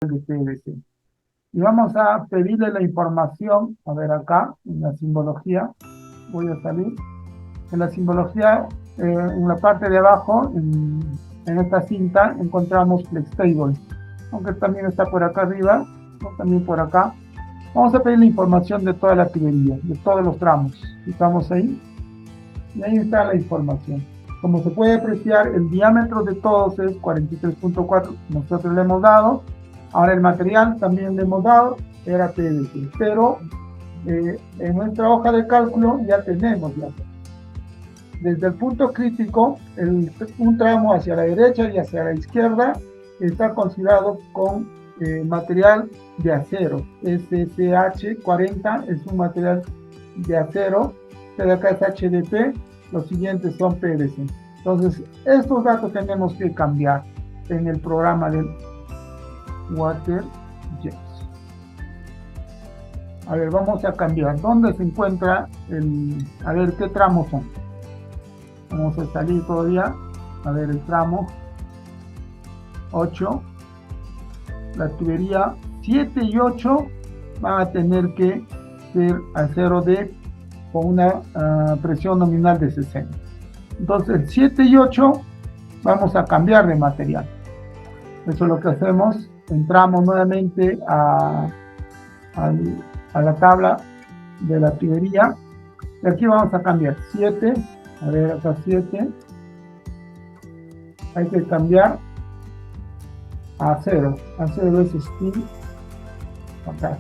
de PVC. Y vamos a pedirle la información, a ver acá, en la simbología, voy a salir. En la simbología, en la parte de abajo, en esta cinta, encontramos Flex Table, aunque también está por acá arriba, ¿no? También por acá. Vamos a pedir la información de toda la tubería, de todos los tramos. Clicamos ahí, y ahí está la información. Como se puede apreciar, el diámetro de todos es 43.4, nosotros le hemos dado. Ahora el material también le hemos dado, era PVC, pero en nuestra hoja de cálculo ya tenemos ya. Desde el punto crítico, un tramo hacia la derecha y hacia la izquierda está considerado con material de acero. SSH 40 es un material de acero, este de acá es HDP, los siguientes son PVC. Entonces, estos datos tenemos que cambiar en el programa del WaterJet. A ver, vamos a cambiar. ¿Dónde se encuentra a ver qué tramos son? Vamos a salir todavía. A ver, el tramo 8. La tubería 7 y 8 van a tener que ser acero con una presión nominal de 60. Entonces, 7 y 8 vamos a cambiar de material. Eso es lo que hacemos. Entramos nuevamente a la tabla de la tubería. Y aquí vamos a cambiar 7. A ver, acá 7. Hay que cambiar a 0. A 0 es steel. Acá.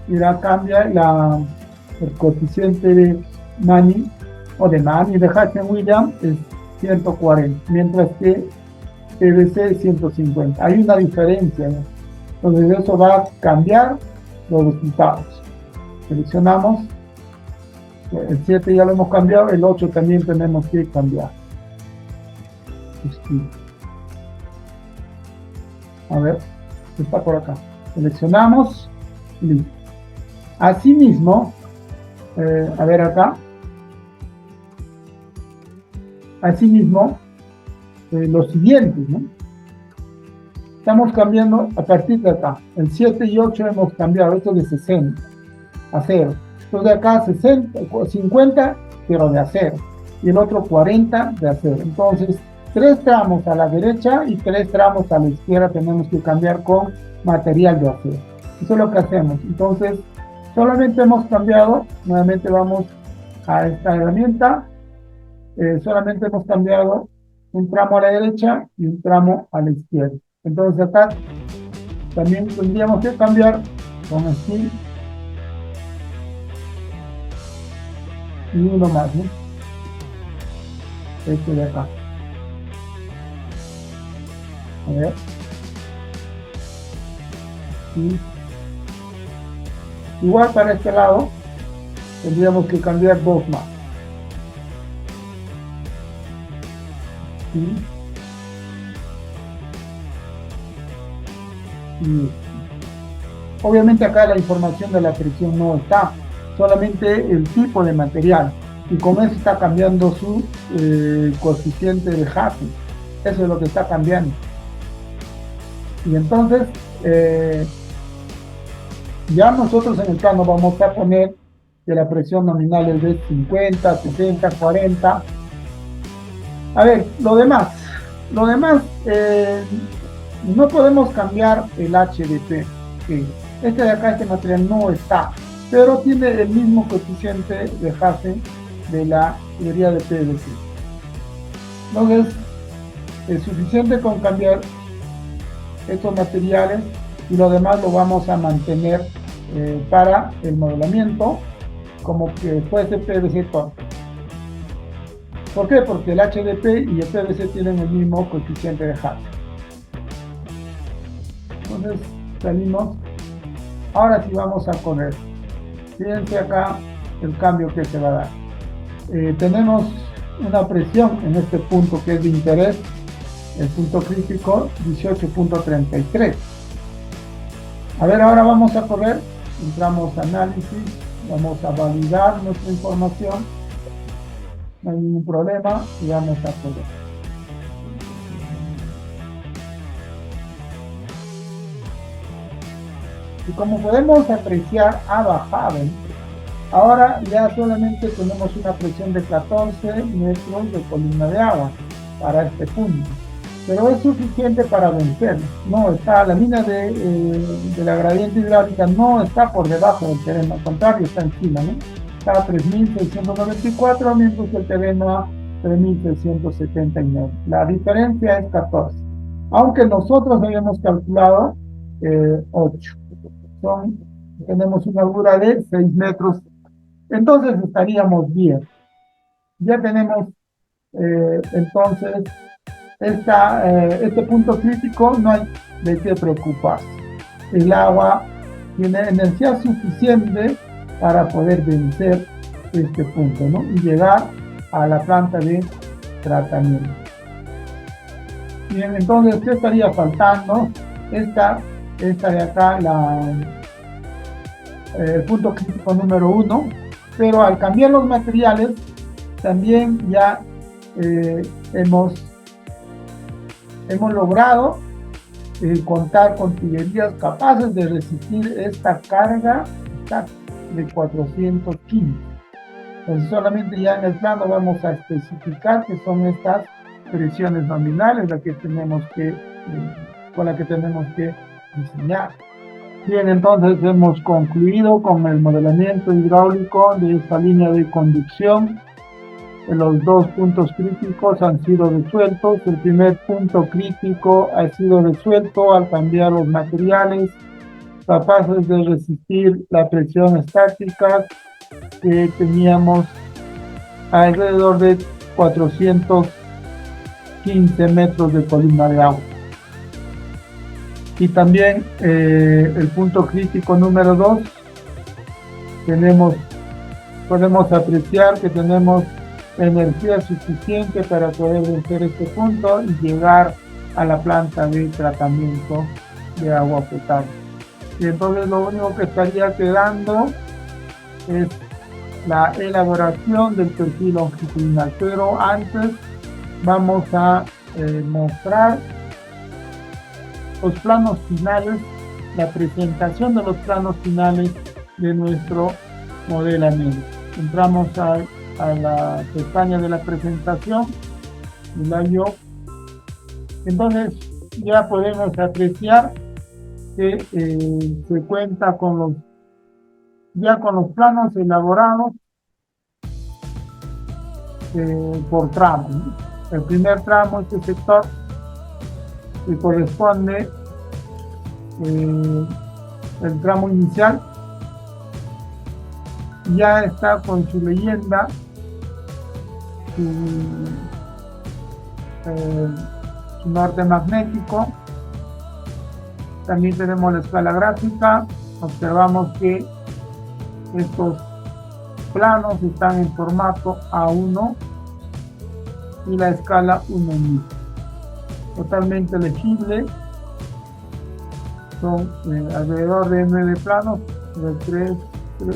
Y la cambia el coeficiente de Manning o de Hatch-Williams es 140, mientras que PVC es 150. Hay una diferencia, ¿no? Entonces eso va a cambiar los resultados. Seleccionamos. El 7 ya lo hemos cambiado, el 8 también tenemos que cambiar. A ver, está por acá. Seleccionamos, listo. Asimismo, a ver acá. Asimismo, los siguientes, ¿no? Estamos cambiando a partir de acá. El 7 y 8 hemos cambiado, esto de 60 a 0. Entonces de acá 60, 50, pero de acero. Y el otro 40 de acero. Entonces, 3 tramos a la derecha y 3 tramos a la izquierda tenemos que cambiar con material de acero. Eso es lo que hacemos. Entonces, solamente hemos cambiado, nuevamente vamos a esta herramienta, solamente hemos cambiado un tramo a la derecha y un tramo a la izquierda. Entonces acá también tendríamos que cambiar con steel y uno más, ¿no? Este de acá. A ver. Y igual para este lado tendríamos que cambiar 2 más. Y obviamente acá la información de la presión no está, solamente el tipo de material, y con eso está cambiando su coeficiente de Hasse. Eso es lo que está cambiando. Y entonces ya nosotros en el plano vamos a poner que la presión nominal es de 50, 60, 40. A ver, lo demás no podemos cambiar el HDP. Este de acá, este material no está, pero tiene el mismo coeficiente de Hasse de la tubería de PVC. Entonces, es suficiente con cambiar estos materiales y lo demás lo vamos a mantener para el modelamiento como que fuese PVC todo. ¿Por qué? Porque el HDP y el PVC tienen el mismo coeficiente de Hasse. Entonces salimos. Ahora sí vamos a correr. Fíjense acá el cambio que se va a dar. Tenemos una presión en este punto que es de interés, el punto crítico 18.33. A ver, ahora vamos a correr. Entramos a análisis, vamos a validar nuestra información. No hay ningún problema y vamos a correr. Y como podemos apreciar, ha bajado. Ahora ya solamente tenemos una presión de 14 metros de columna de agua para este punto. Pero es suficiente para vencer. No está, la línea de la gradiente hidráulica no está por debajo del terreno, al contrario, está encima, ¿no? Está a 3.694, mientras que el terreno a 3.679. La diferencia es 14. Aunque nosotros habíamos calculado 8. Tenemos una altura de 6 metros. Entonces estaríamos bien. Ya tenemos entonces este punto crítico, no hay de qué preocuparse. El agua tiene energía suficiente para poder vencer este punto, ¿no? Y llegar a la planta de tratamiento. Bien, entonces, ¿qué estaría faltando? Esta de acá, el punto crítico número 1, pero al cambiar los materiales, también ya hemos logrado contar con tuberías capaces de resistir esta carga de 415. Entonces solamente ya en el plano vamos a especificar que son estas presiones nominales con la que tenemos que diseñar. Bien, entonces hemos concluido con el modelamiento hidráulico de esta línea de conducción. Los dos puntos críticos han sido resueltos. El primer punto crítico ha sido resuelto al cambiar los materiales capaces de resistir la presión estática que teníamos alrededor de 415 metros de columna de agua. Y también el punto crítico número 2, podemos apreciar que tenemos energía suficiente para poder vencer este punto y llegar a la planta de tratamiento de agua potable. Y entonces lo único que estaría quedando es la elaboración del perfil longitudinal, pero antes vamos a mostrar los planos finales, la presentación de los planos finales de nuestro modelamiento. Entramos a la pestaña de la presentación del layout. Entonces ya podemos apreciar que se cuenta con los planos elaborados por tramos, ¿no? El primer tramo, este sector, que corresponde el tramo inicial, ya está con su leyenda, su norte magnético. También tenemos la escala gráfica. Observamos que estos planos están en formato A1 y la escala 1.000. Totalmente legible. Son alrededor de 9 planos, de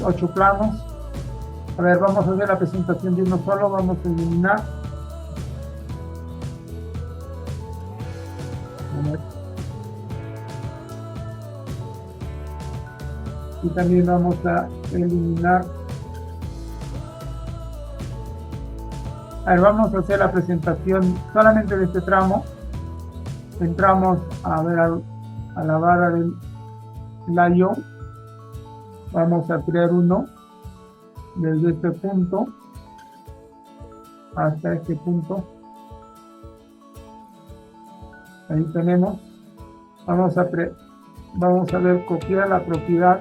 8 planos. A ver, vamos a hacer la presentación de uno solo. Vamos a eliminar. Y también vamos a eliminar. A ver, vamos a hacer la presentación solamente de este tramo. Entramos a ver a la barra del layout. Vamos a crear uno desde este punto hasta este punto. Ahí tenemos. Vamos a ver copiar la propiedad.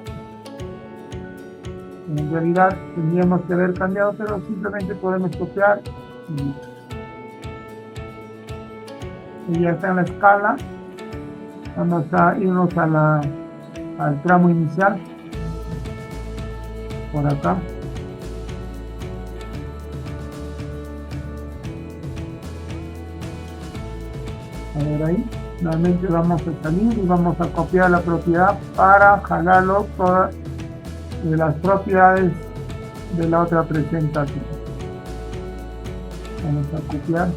En realidad tendríamos que haber cambiado, pero simplemente podemos copiar y ya está en la escala. Vamos a irnos al tramo inicial por acá. A ver ahí, nuevamente vamos a salir y vamos a copiar la propiedad para jalarlo todas las propiedades de la otra presentación. Vamos a copiar.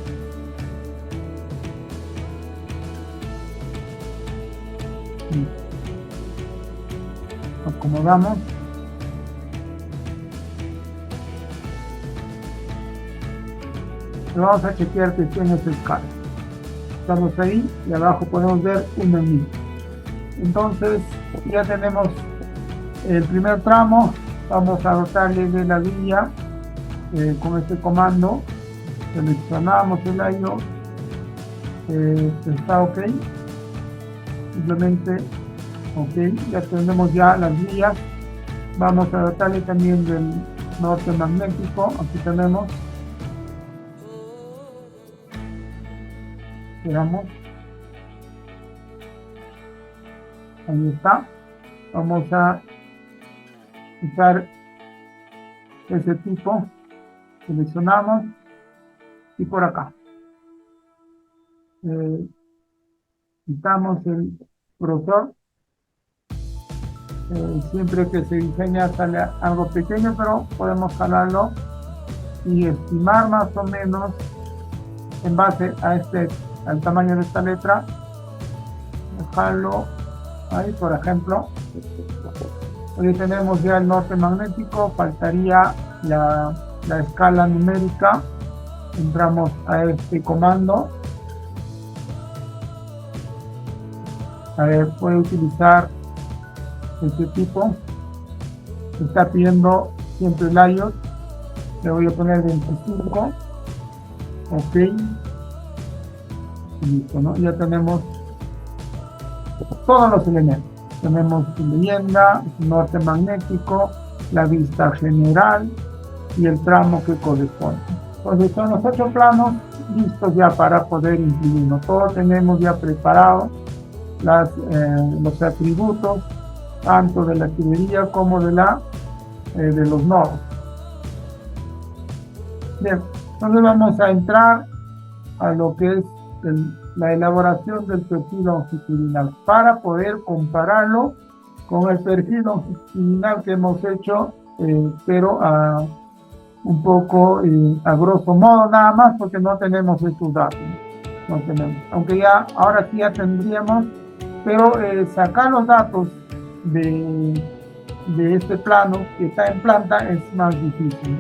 acomodamos. Y vamos a chequear que esté en esta escala. Estamos ahí y abajo podemos ver un menú. Entonces ya tenemos el primer tramo. Vamos a dotarle de la guía con este comando. Seleccionamos el layout. Está ok. Simplemente ok. Ya tenemos ya las guías. Vamos a dotarle también del norte magnético. Aquí tenemos. Veamos. Ahí está. Vamos a usar ese tipo. Seleccionamos y por acá quitamos el grosor. Siempre que se diseña sale algo pequeño, pero podemos jalarlo y estimar más o menos en base a al tamaño de esta letra. Dejarlo ahí, por ejemplo. Hoy tenemos ya el norte magnético, faltaría la escala numérica. Entramos a este comando. A ver, puede utilizar este tipo. Está pidiendo siempre layout. Le voy a poner 25. Ok. Listo, ¿no? Ya tenemos todos los elementos. Tenemos leyenda, norte magnético, la vista general y el tramo que corresponde. Entonces son los 8 planos listos ya para poder imprimirlo. Todos tenemos ya preparado los atributos tanto de la tubería como de los nodos. Bien, entonces vamos a entrar a lo que es la elaboración del perfil longitudinal para poder compararlo con el perfil longitudinal que hemos hecho, pero un poco a grosso modo nada más, porque no tenemos estos datos. No tenemos, aunque ya ahora sí ya tendríamos, pero sacar los datos de este plano que está en planta es más difícil.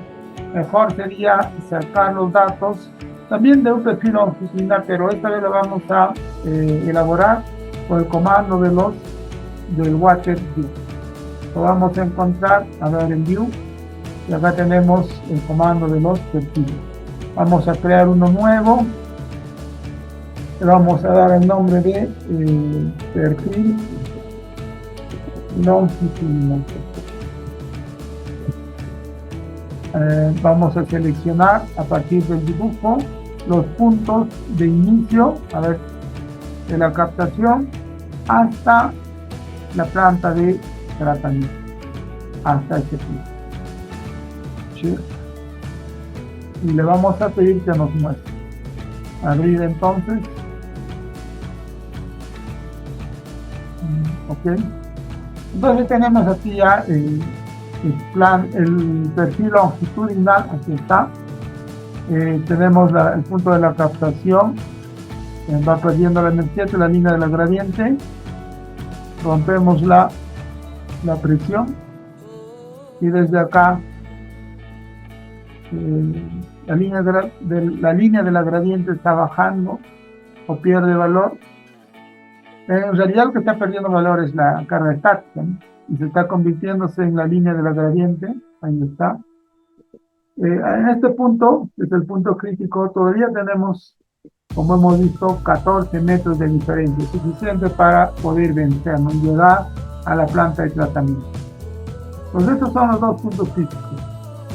Mejor sería sacar los datos también de un perfil longitudinal, pero esta vez lo vamos a elaborar con el comando del Water View. Lo vamos a encontrar, a ver, en View, y acá tenemos el comando de los perfiles. Vamos a crear uno nuevo. Le vamos a dar el nombre de perfil longitudinal. Vamos a seleccionar a partir del dibujo los puntos de inicio, a ver, de la captación hasta la planta de tratamiento, hasta este punto. ¿Sí? Y le vamos a pedir que nos muestre. Abrir entonces. Ok. Entonces tenemos aquí ya el perfil longitudinal. Aquí está. Tenemos el punto de la captación. Va perdiendo la energía de la línea de la gradiente. Rompemos la presión. Y desde acá la línea de la gradiente está bajando o pierde valor. En realidad lo que está perdiendo valor es la carga estática, ¿no? Y se está convirtiéndose en la línea de la gradiente. Ahí está. En este punto, que es el punto crítico, todavía tenemos, como hemos visto, 14 metros de diferencia, suficiente para poder vencer, ¿no? Llegar a la planta de tratamiento. Pues estos son los dos puntos críticos,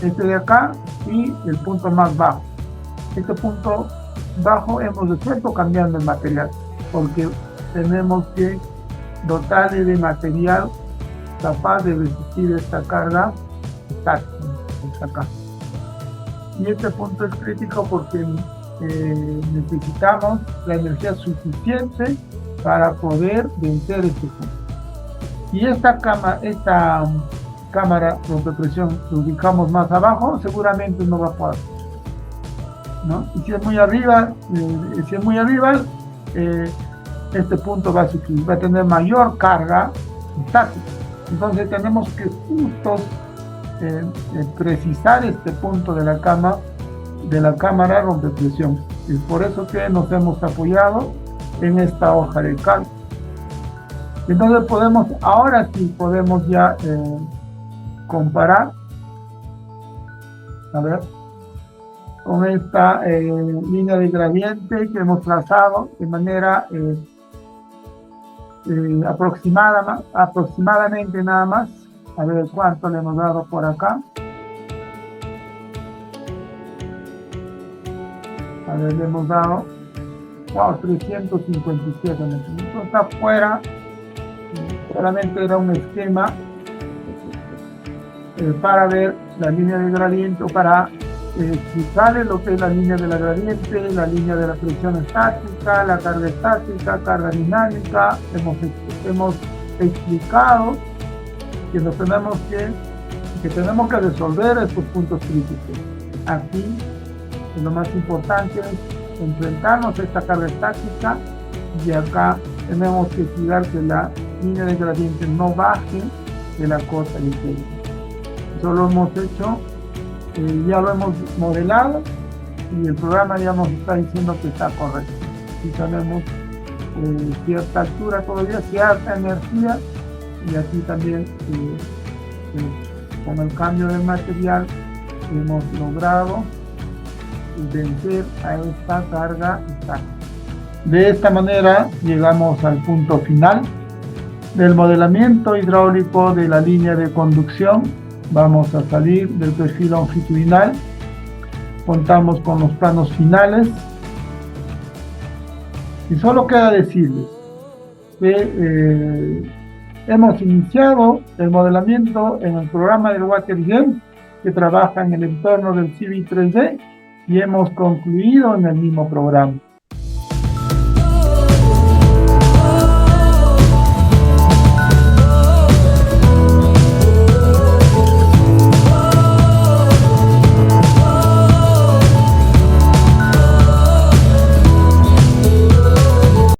este de acá y el punto más bajo. Este punto bajo hemos resuelto cambiando el material, porque tenemos que dotarle de material capaz de resistir esta carga estática, acá. Y este punto es crítico porque necesitamos la energía suficiente para poder vencer este punto. Y esta cámara de presión que ubicamos más abajo, seguramente no va a poder, ¿no? Y si es muy arriba, este punto va a tener mayor carga estática. Entonces tenemos que justo precisar este punto de la cámara rompepresión. Es por eso que nos hemos apoyado en esta hoja de cálculo. Entonces ahora sí podemos ya comparar, a ver, con esta línea de gradiente que hemos trazado de manera aproximadamente nada más. A ver cuánto le hemos dado por acá. A ver, le hemos dado 357 metros. Esto está fuera. Solamente era un esquema para ver la línea de gradiente, o para explicarle lo que es la línea de la gradiente, la línea de la presión estática, la carga estática, carga dinámica. Hemos explicado que tenemos que resolver estos puntos críticos. Aquí lo más importante es enfrentarnos a esta carga estática, y acá tenemos que cuidar que la línea de gradiente no baje de la cota de Kelvin. Eso lo hemos hecho, ya lo hemos modelado, y el programa ya nos está diciendo que está correcto. Aquí tenemos cierta altura todavía, cierta energía, y aquí también con el cambio del material hemos logrado vencer a esta carga estática. De esta manera llegamos al punto final del modelamiento hidráulico de la línea de conducción. Vamos a salir del perfil longitudinal. Contamos con los planos finales. Y solo queda decirles que hemos iniciado el modelamiento en el programa del WaterGem, que trabaja en el entorno del Civil 3D, y hemos concluido en el mismo programa.